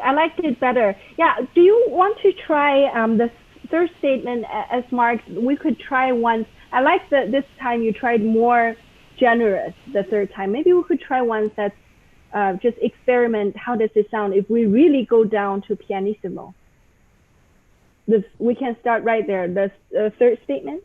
I liked it better. Yeah, do you want to try the third statement as marked? We could try once. I like that this time you tried more generous the third time. Maybe we could try once that's just experiment. How does it sound if we really go down to pianissimo? We can start right there. The third statement.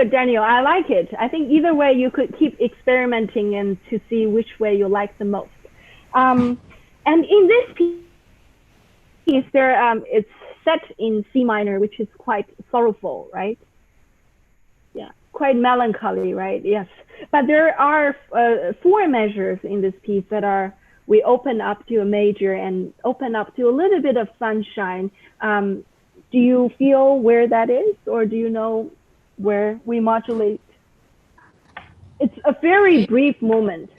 good, Daniel. I like it. I think either way you could keep experimenting and to see which way you like the most. And in this piece, it's set in C minor, which is quite sorrowful, right? Yeah, quite melancholy, right? Yes. But there are 4 measures in this piece that we open up to a major and open up to a little bit of sunshine. Do you feel where that is, or do you know where we modulate? It's a very brief moment.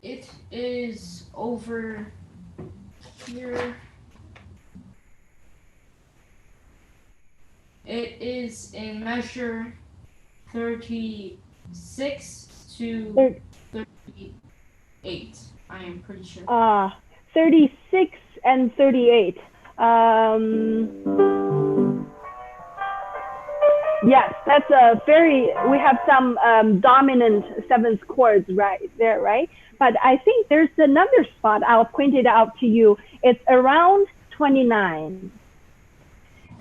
It is over here. It is in measure 36 to 38. I am pretty sure. 36 and 38. Yes, that's a we have some dominant 7th chords right there, right? But I think there's another spot, I'll point it out to you. It's around 29.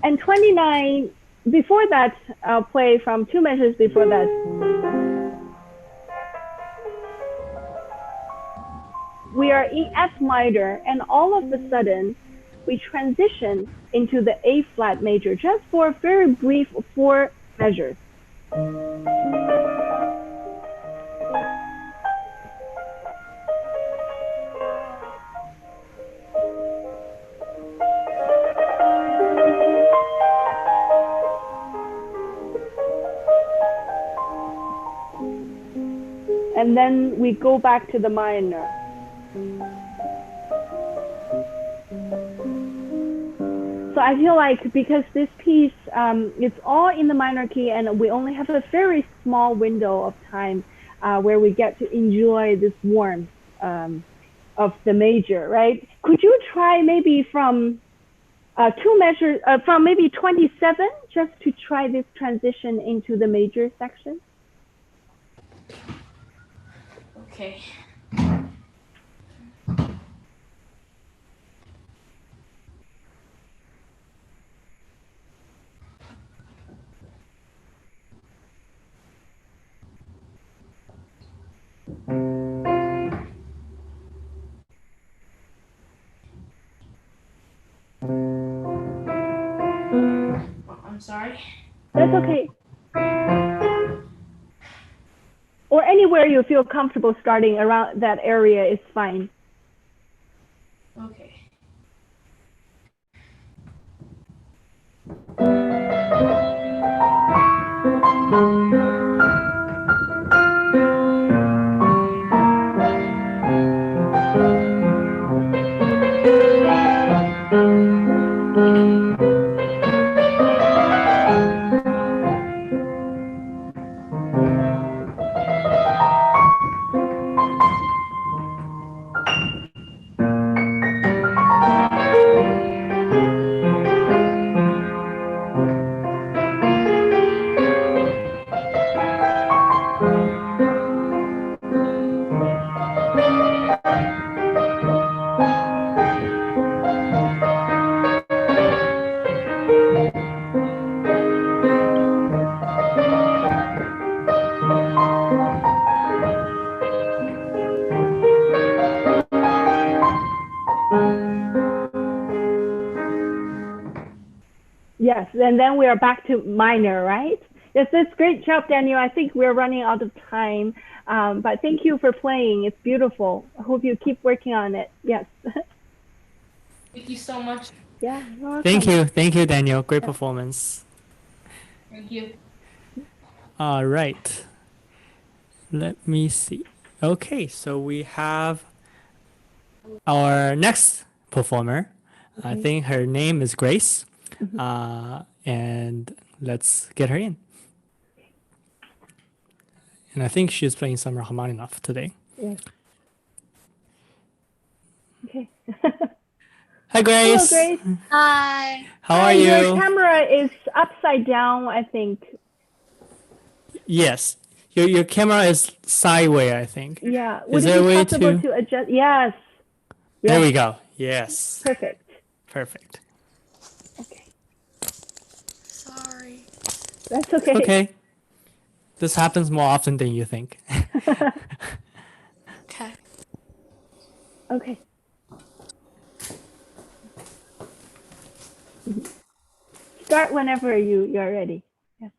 And 29, before that, I'll play from 2 measures before that. We are in F minor, and all of a sudden, we transition into the A flat major, just for a very brief 4 measures. And then we go back to the minor. So I feel like because this piece, it's all in the minor key, and we only have a very small window of time where we get to enjoy this warmth of the major, right? Could you try maybe from 2 measures, from maybe 27, just to try this transition into the major section? Okay. I'm sorry. That's okay. Or anywhere you feel comfortable starting around that area is fine. Okay. Yes, and then we are back to minor, right? Yes, that's great job, Daniel. I think we're running out of time, but thank you for playing. It's beautiful. I hope you keep working on it. Yes. Thank you so much. Yeah, you're welcome. Thank you, Daniel. Great performance. Thank you. All right. Let me see. Okay, so we have our next performer. Okay. I think her name is Grace. And let's get her in. And I think she's playing some Rachmaninoff today. Yes. Okay. Hi, Grace. Hello, Grace. Hi. How are you? Your camera is upside down, I think. Yes. Your camera is sideways, I think. Yeah. Is Would there it a be way possible to adjust? Yes. There Yes. we go. Yes. Perfect. Perfect. Okay. Sorry. That's okay. Okay. This happens more often than you think. Okay. Okay. Start whenever you're ready. Yes.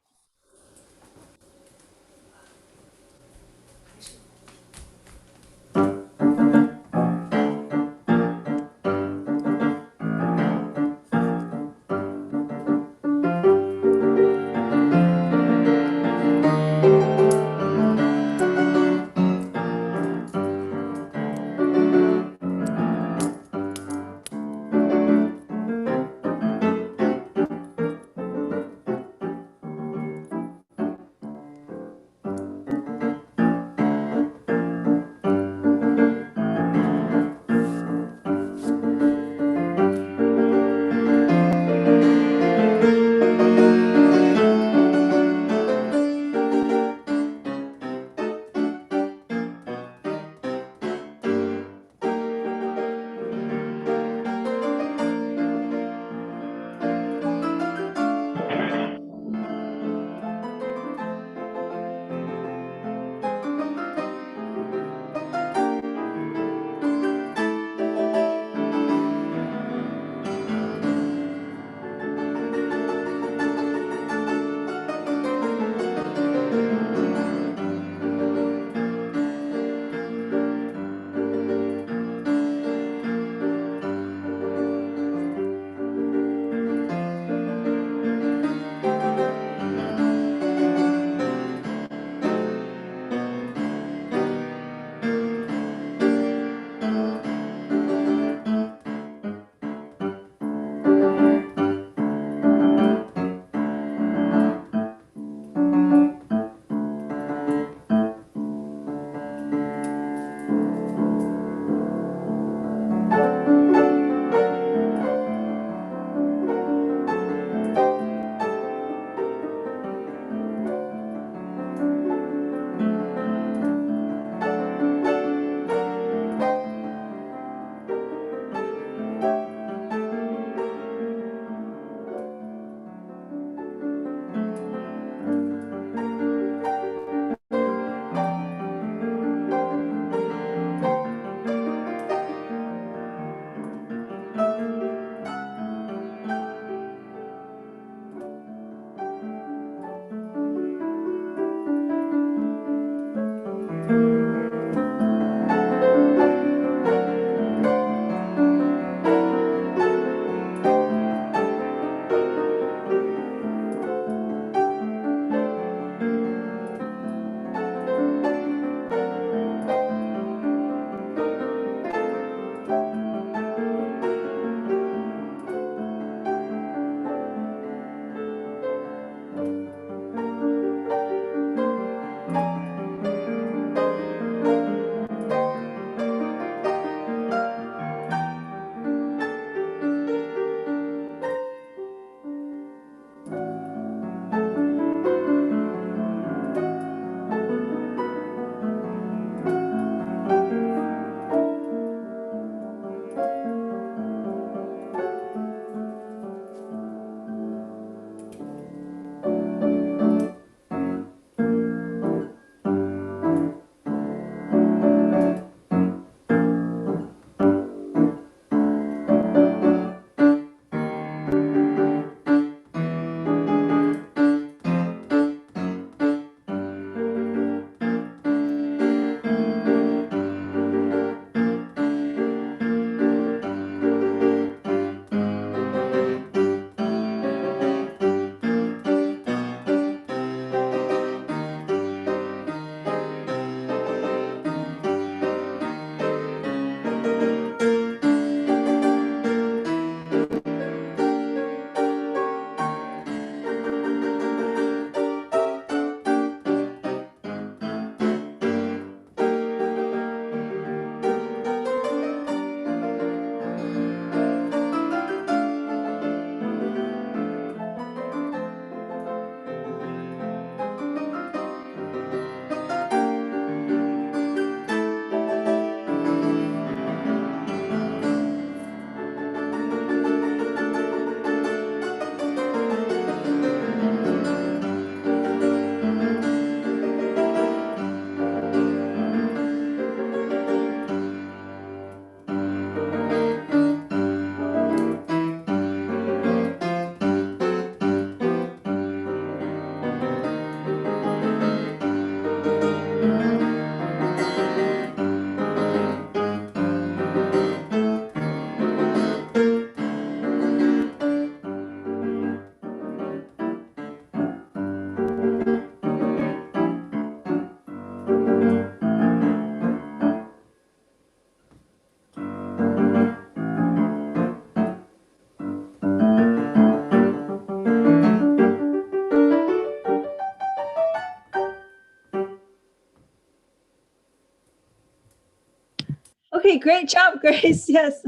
Okay, great job, Grace. Yes.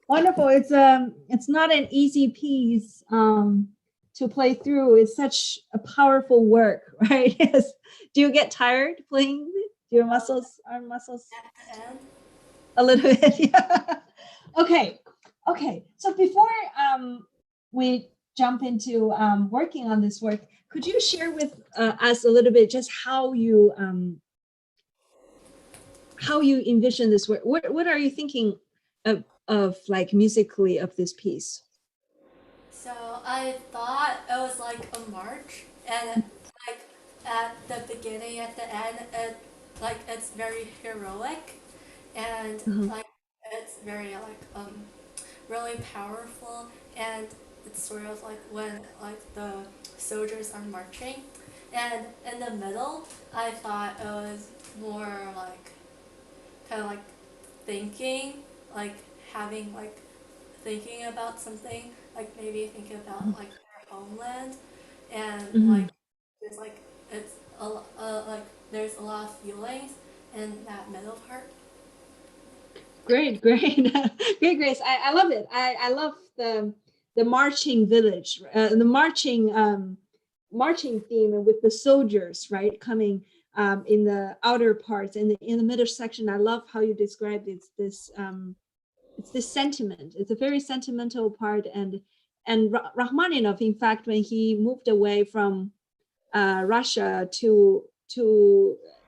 Wonderful. It's not an easy piece to play through. It's such a powerful work, right? Yes. Do you get tired playing? Do your arm muscles? At the end. A little bit, yeah. Okay. So before we jump into working on this work, could you share with us a little bit just how you envision this work? What are you thinking of like musically of this piece? So I thought it was like a march, and like at the beginning, at the end, it's very heroic, and like it's very really powerful, and it's sort of like when like the soldiers are marching, and in the middle, I thought it was more like kind of like thinking, like having like thinking about something, like maybe thinking about like their homeland, and like there's like it's like there's a lot of feelings in that middle part. Great, great, Grace. I love it. I love the marching village, the marching theme with the soldiers, right, coming in the outer parts and in the middle section. I love how you described it. It's this sentiment. It's a very sentimental part, and Rachmaninoff, in fact, when he moved away from Russia to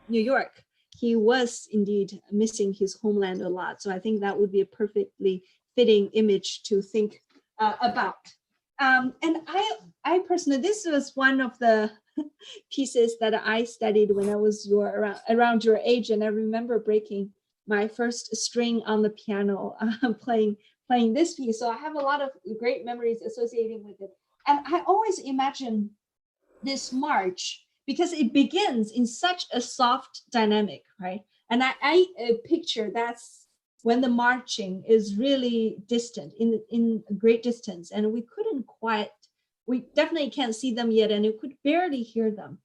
New York, he was indeed missing his homeland a lot. So I think that would be a perfectly fitting image to think about. And I personally, this was one of the pieces that I studied when I was around your age, and I remember breaking my first string on the piano, playing this piece. So I have a lot of great memories associating with it. And I always imagine this march because it begins in such a soft dynamic, right? And I picture that's when the marching is really distant, in a great distance, and we definitely can't see them yet, and you could barely hear them.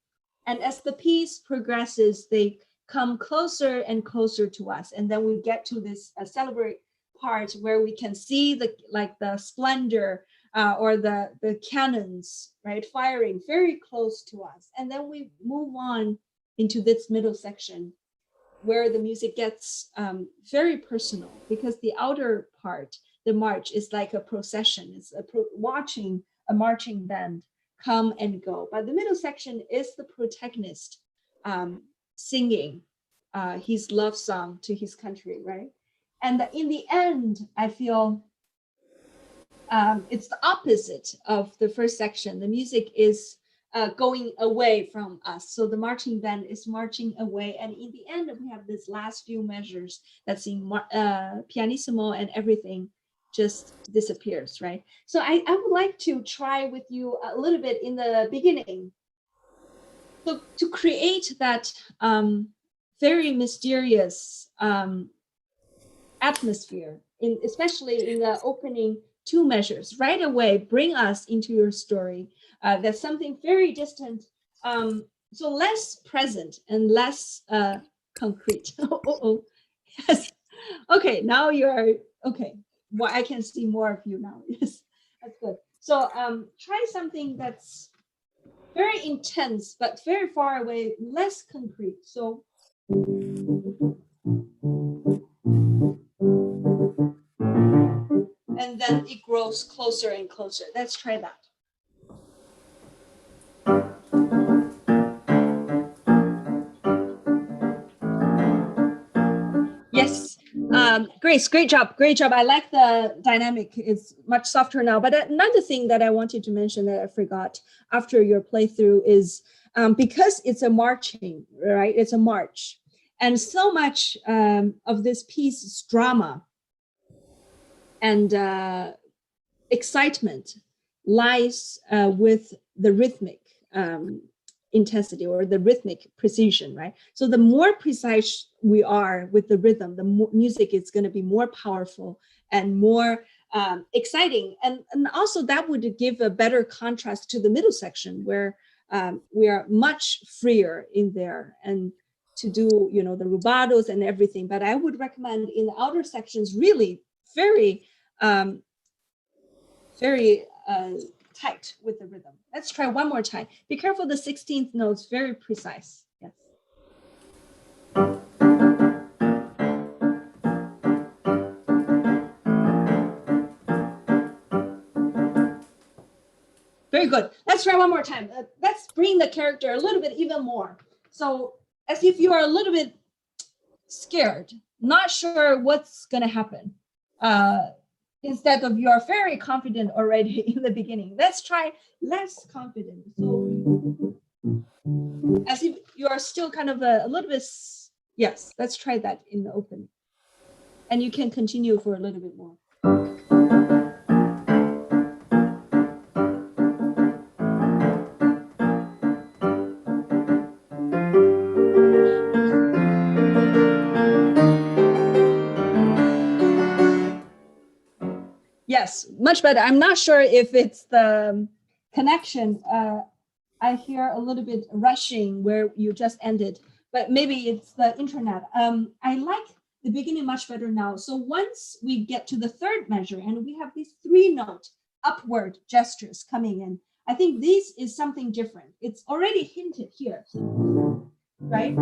And as the piece progresses, they come closer and closer to us, and then we get to this celebrate part where we can see the splendor or the cannons, right, firing very close to us, and then we move on into this middle section where the music gets very personal, because the outer part, the march, is like a procession. It's watching a marching band come and go, but the middle section is the protagonist singing his love song to his country, right? And in the end, I feel it's the opposite of the first section. The music is going away from us. So the marching band is marching away. And in the end, we have this last few measures that's in pianissimo, and everything just disappears, right? So I would like to try with you a little bit in the beginning. So to create that very mysterious atmosphere, especially in the opening two measures, right away, bring us into your story. That's something very distant, so less present and less concrete. Yes. Okay, now you're okay. Well, I can see more of you now. Yes, that's good. So try something that's very intense, but very far away, less concrete. So. And then it grows closer and closer. Let's try that. Yes, Grace, great job. I like the dynamic. It's much softer now. But another thing that I wanted to mention that I forgot after your playthrough is because it's a marching, right? It's a march. And so much of this piece is drama and excitement lies with the rhythmic intensity or the rhythmic precision, right? So the more precise we are with the rhythm, the more music is going to be more powerful and more exciting. And also that would give a better contrast to the middle section where we are much freer in there. And to do, you know, the rubatos and everything. But I would recommend in the outer sections, really very, very tight with the rhythm. Let's try one more time. Be careful, the 16th notes, very precise. Yes. Very good. Let's try one more time. Let's bring the character a little bit even more. So as if you are a little bit scared, not sure what's going to happen. Instead of you are very confident already in the beginning. Let's try less confident. So as if you are still kind of a little bit, yes, let's try that in the open. And you can continue for a little bit more. Yes, much better. I'm not sure if it's the connection. I hear a little bit rushing where you just ended, but maybe it's the internet. I like the beginning much better now. So once we get to the third measure and we have these 3-note upward gestures coming in, I think this is something different. It's already hinted here, right?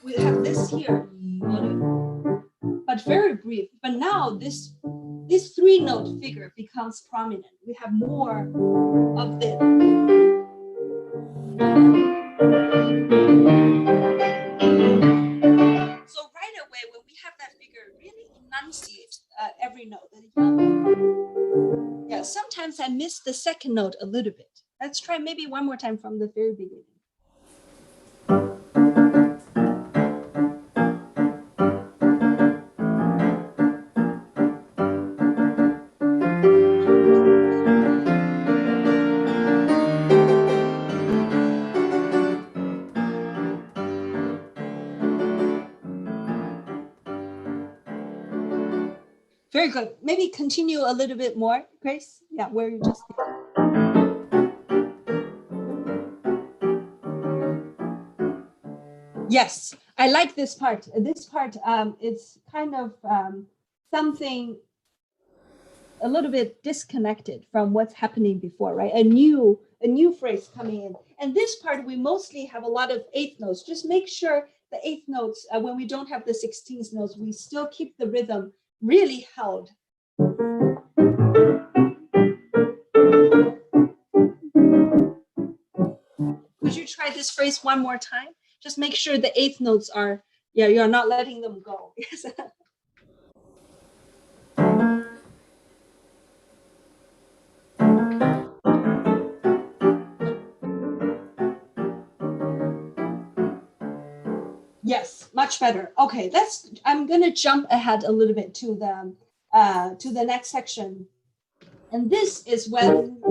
We have this here, but very brief. But now this 3-note figure becomes prominent. We have more of this. So right away, when we have that figure, really enunciate every note. Yeah, sometimes I miss the second note a little bit. Let's try maybe one more time from the very beginning. Very good. Maybe continue a little bit more, Grace. Yeah, where you just. Yes, I like this part. This part, it's kind of something a little bit disconnected from what's happening before, right? A new phrase coming in. And this part, we mostly have a lot of 8th notes. Just make sure the 8th notes, when we don't have the 16th notes, we still keep the rhythm really held. Could you try this phrase one more time? Just make sure the 8th notes are, yeah, you're not letting them go. Yes. Yes, much better. Okay, I'm gonna jump ahead a little bit to the next section. And this is when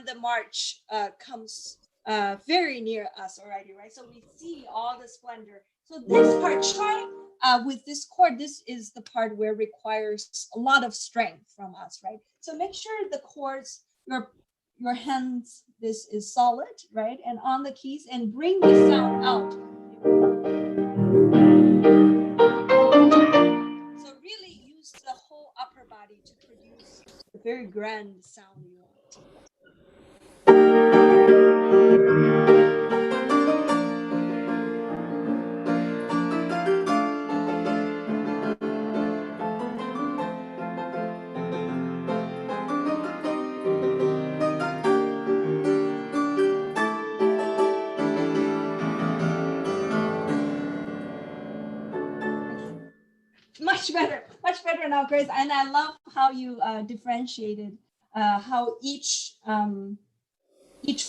the march comes very near us already, right? So we see all the splendor. So this part, try with this chord, this is the part where it requires a lot of strength from us, right? So make sure the chords, your hands, this is solid, right? And on the keys, and bring the sound out. So really use the whole upper body to produce a very grand sound you want. Much better now, Grace. And I love how you differentiated how each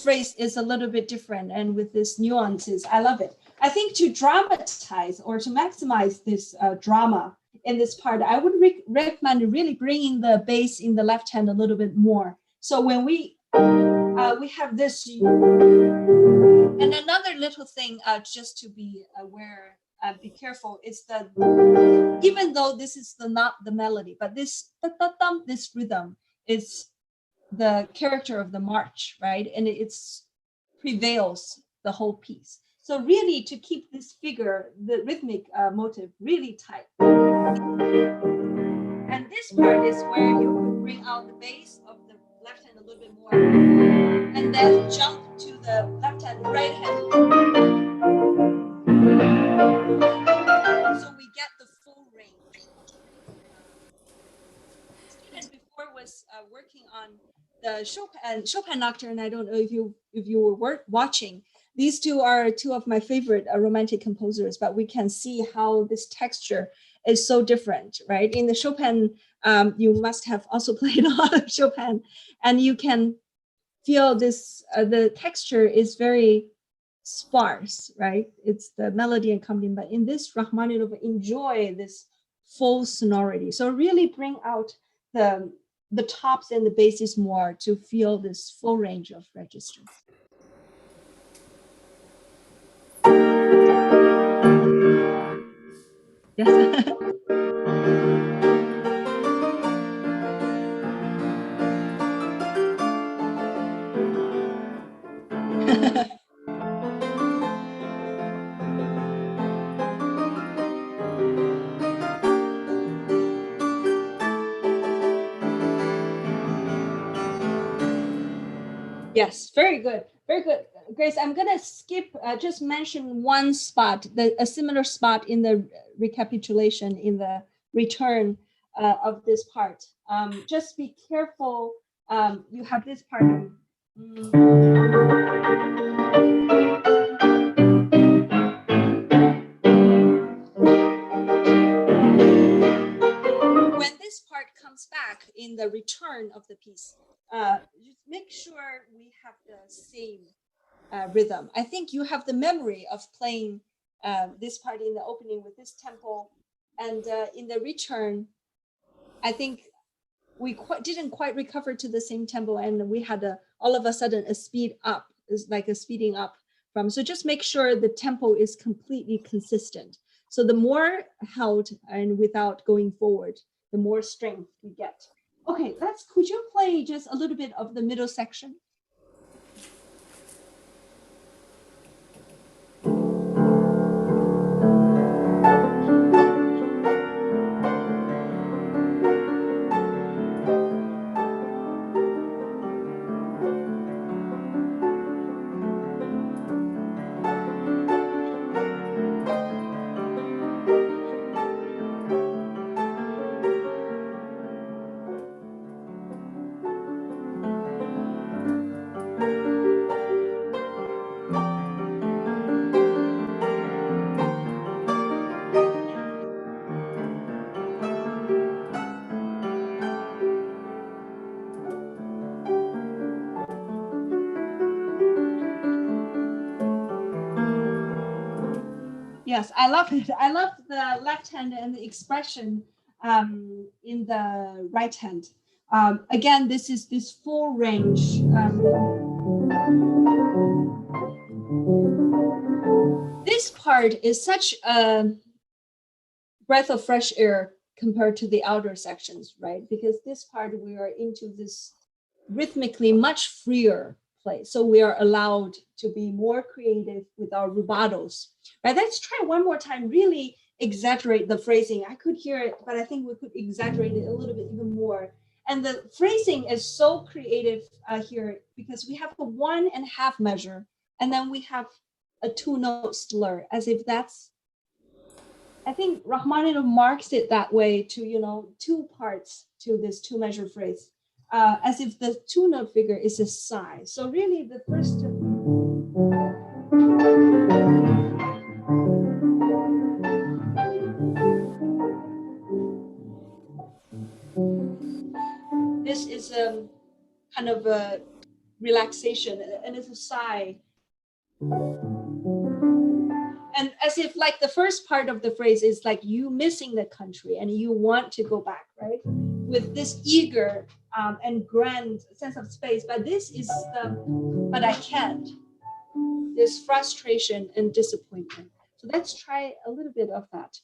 phrase is a little bit different, and with this nuances. I love it. I think to dramatize or to maximize this drama in this part, I would recommend really bringing the bass in the left hand a little bit more. So when we have this, and another little thing just to be aware be careful. It's the, even though this is not the melody, but this rhythm is the character of the march, right? And it's prevails the whole piece. So really to keep this figure, the rhythmic motive really tight. And this part is where you could bring out the bass of the left hand a little bit more, and then jump to the left hand, right hand. So we get the full range. The student before was working on the Chopin Nocturne. I don't know if you were watching. These two are two of my favorite romantic composers, but we can see how this texture is so different, right? In the Chopin, you must have also played a lot of Chopin, and you can feel this, the texture is very sparse, right? It's the melody and accompaniment, but in this Rachmaninoff, enjoy this full sonority. So really bring out the tops and the basses more to feel this full range of registers. Yes. Yes, very good. Very good. Grace, I'm going to skip, just mention one spot, a similar spot in the recapitulation in the return of this part. Just be careful. You have this part. When this part comes back in the return of the piece, just make sure we have the same rhythm. I think you have the memory of playing this part in the opening with this tempo, and in the return, I think we didn't quite recover to the same tempo, and we had all of a sudden a speed up, is like a speeding up from. So just make sure the tempo is completely consistent. So the more held and without going forward, the more strength we get. Okay, could you play just a little bit of the middle section? Yes, I love it. I love the left hand and the expression in the right hand. Again, this is this full range. This part is such a breath of fresh air compared to the outer sections, right? Because this part we are into this rhythmically much freer place. So we are allowed to be more creative with our rubatos, right? Let's try one more time, really exaggerate the phrasing. I could hear it, but I think we could exaggerate it a little bit even more. And the phrasing is so creative here because we have a 1.5 measure, and then we have a 2-note slur, as if that's, I think Rachmaninoff marks it that way to, 2 parts to this 2-measure phrase. As if the 2-note figure is a sigh. So really the first this is a kind of a relaxation, and it's a sigh. And as if like the first part of the phrase is like you missing the country and you want to go back, right? With this eager and grand sense of space, but this is but I can't. This frustration and disappointment. So So let's try a little bit of that.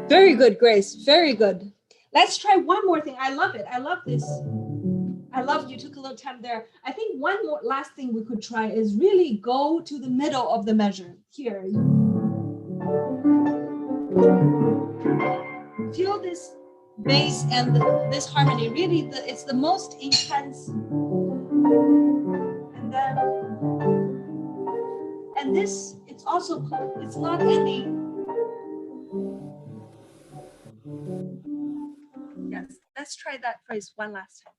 Very good, Grace. Very good. Let's try one more thing. I love it. I love this. I love you took a little time there. I think one more last thing we could try is really go to the middle of the measure. Here. Feel this bass and this harmony. Really, it's the most intense. And this, it's also, it's not ending. Yes, let's try that phrase one last time.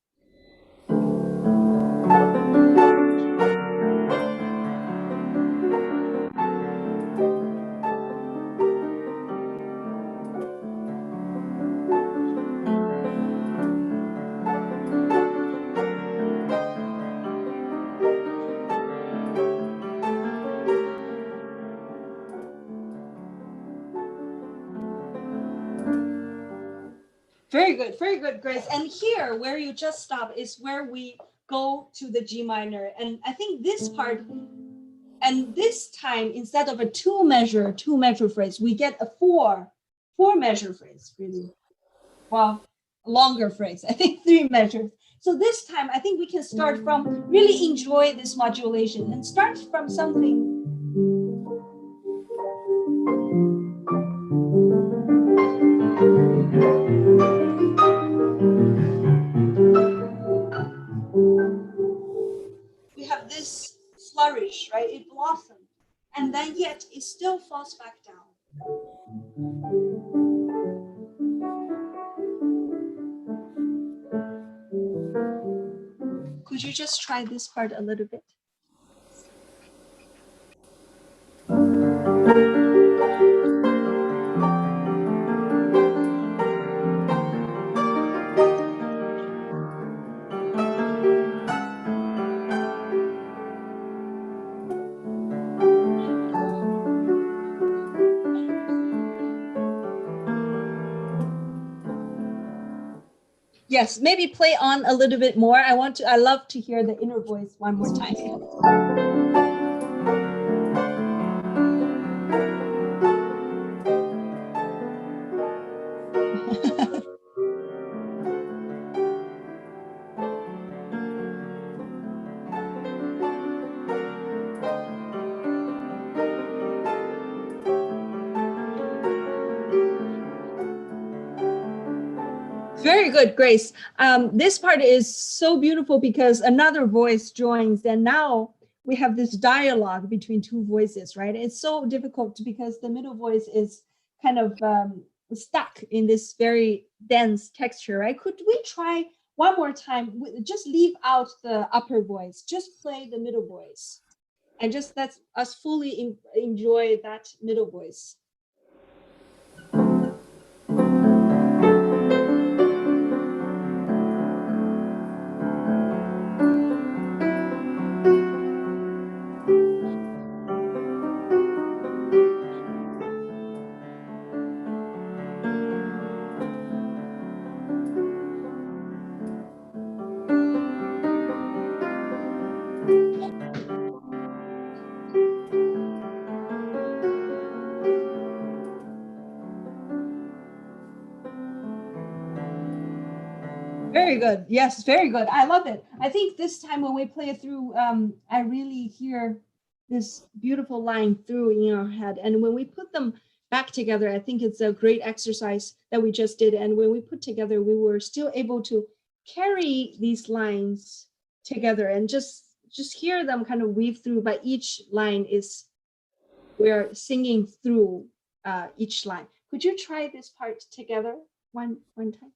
Very good, Grace. And here, where you just stop is where we go to the G minor. And I think this part, and this time, instead of a two measure phrase, we get a four measure phrase, really. Well, a longer phrase, I think 3 measures. So this time, I think we can start from really enjoy this modulation and start from something. We have this flourish, right? It blossoms, and then yet it still falls back down. Could you just try this part a little bit? Yes, maybe play on a little bit more. I love to hear the inner voice one more time. Very good, Grace. This part is so beautiful because another voice joins, and now we have this dialogue between two voices, right? It's so difficult because the middle voice is kind of stuck in this very dense texture, right? Could we try one more time? Just leave out the upper voice, just play the middle voice, and just let us fully enjoy that middle voice. Very good. Yes, very good. I love it. I think this time when we play it through, I really hear this beautiful line through in our head. And when we put them back together, I think it's a great exercise that we just did. And when we put together, we were still able to carry these lines together and just hear them kind of weave through. But each line is, we're singing through each line. Could you try this part together one time?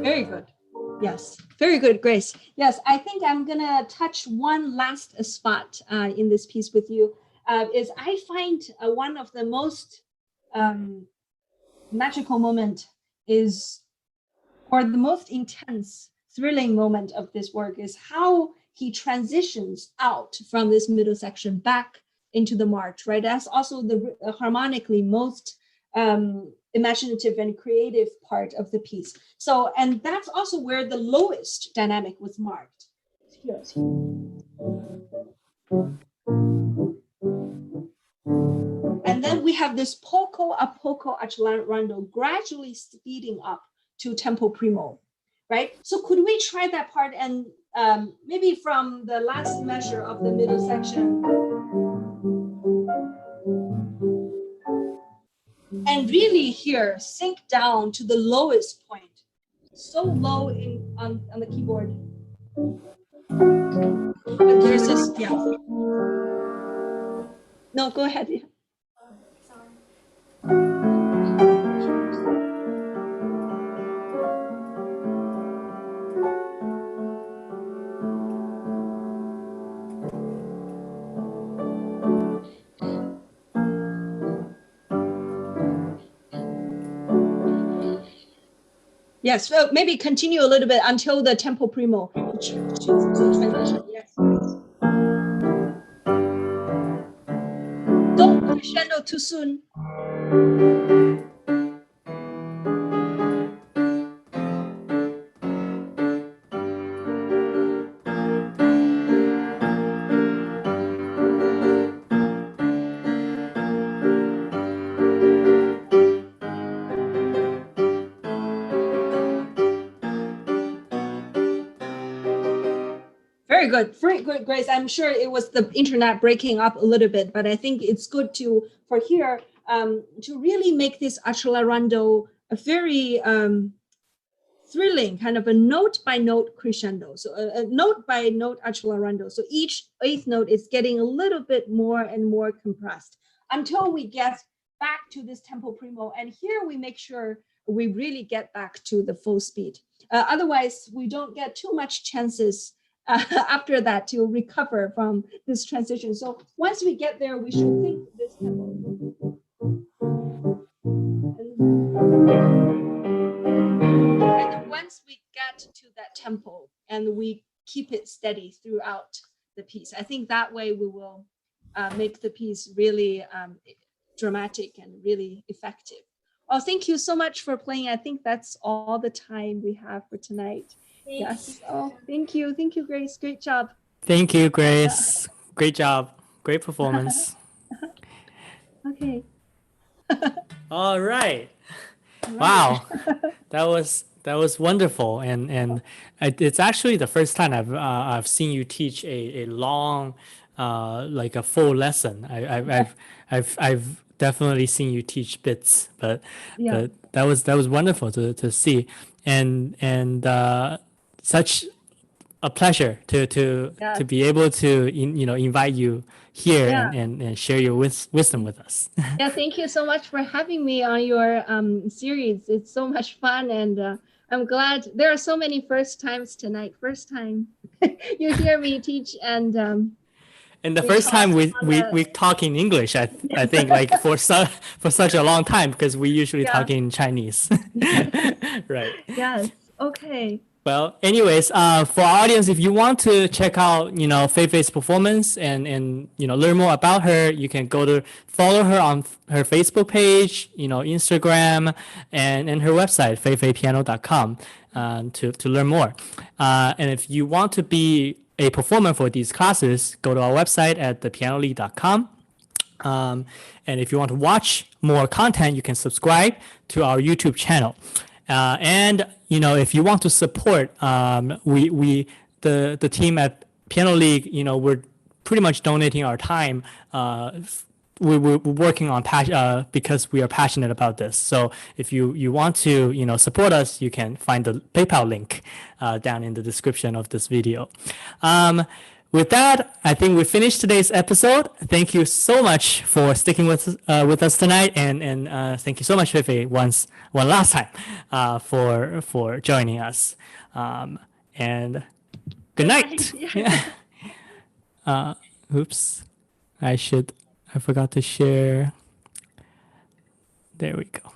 Very good. Yes, very good, Grace. Yes, I think I'm gonna touch one last spot in this piece with you. Is I find one of the most magical moment is, or the most intense, thrilling moment of this work is how he transitions out from this middle section back into the march, right? That's also the harmonically most imaginative and creative part of the piece. So, and that's also where the lowest dynamic was marked. Here. And then we have this poco a poco accelerando, gradually speeding up to tempo primo, right? So could we try that part and maybe from the last measure of the middle section, and really here sink down to the lowest point, so low on the keyboard. But there's this, yeah. No, go ahead. Sorry. Yes, well, maybe continue a little bit until the tempo primo. Yes. Don't crescendo too soon. Very good, Grace. I'm sure it was the internet breaking up a little bit, but I think it's good for here to really make this accelerando a very thrilling kind of a note by note crescendo. So a note by note accelerando. So each eighth note is getting a little bit more and more compressed until we get back to this tempo primo. And here we make sure we really get back to the full speed. Otherwise, we don't get too much chances after that to recover from this transition. So once we get there, we should think this tempo. And once we get to that tempo and we keep it steady throughout the piece, I think that way we will make the piece really dramatic and really effective. Well, thank you so much for playing. I think that's all the time we have for tonight. Yes. Oh, thank you. Thank you, Grace. Great job. Thank you, Grace. Great job. Great performance. Okay. All right. Wow. That was wonderful. And it's actually the first time I've seen you teach a long like a full lesson. I've definitely seen you teach bits, but that was wonderful to see. And such a pleasure to be able to invite you here and share your wisdom with us. Yeah, thank you so much for having me on your series. It's so much fun, and I'm glad there are so many first times tonight. First time you hear me teach, and the first time we talk in English, I think, like for such a long time, because we usually talk in Chinese. Right. Yes. Okay. Well, anyways, for our audience, if you want to check out, Fei-Fei's performance and learn more about her, you can go to follow her on her Facebook page, Instagram, and her website, feifeipiano.com, to learn more. And if you want to be a performer for these classes, go to our website at thepianoleague.com. And if you want to watch more content, you can subscribe to our YouTube channel. And if you want to support, the team at Piano League, we're pretty much donating our time. We're working on because we are passionate about this. So if you want to support us, you can find the PayPal link down in the description of this video. with that, I think we finished today's episode. Thank you so much for sticking with us tonight, and thank you so much, Fei-Fei, one last time, for joining us. And good night. Oops, I forgot to share. There we go.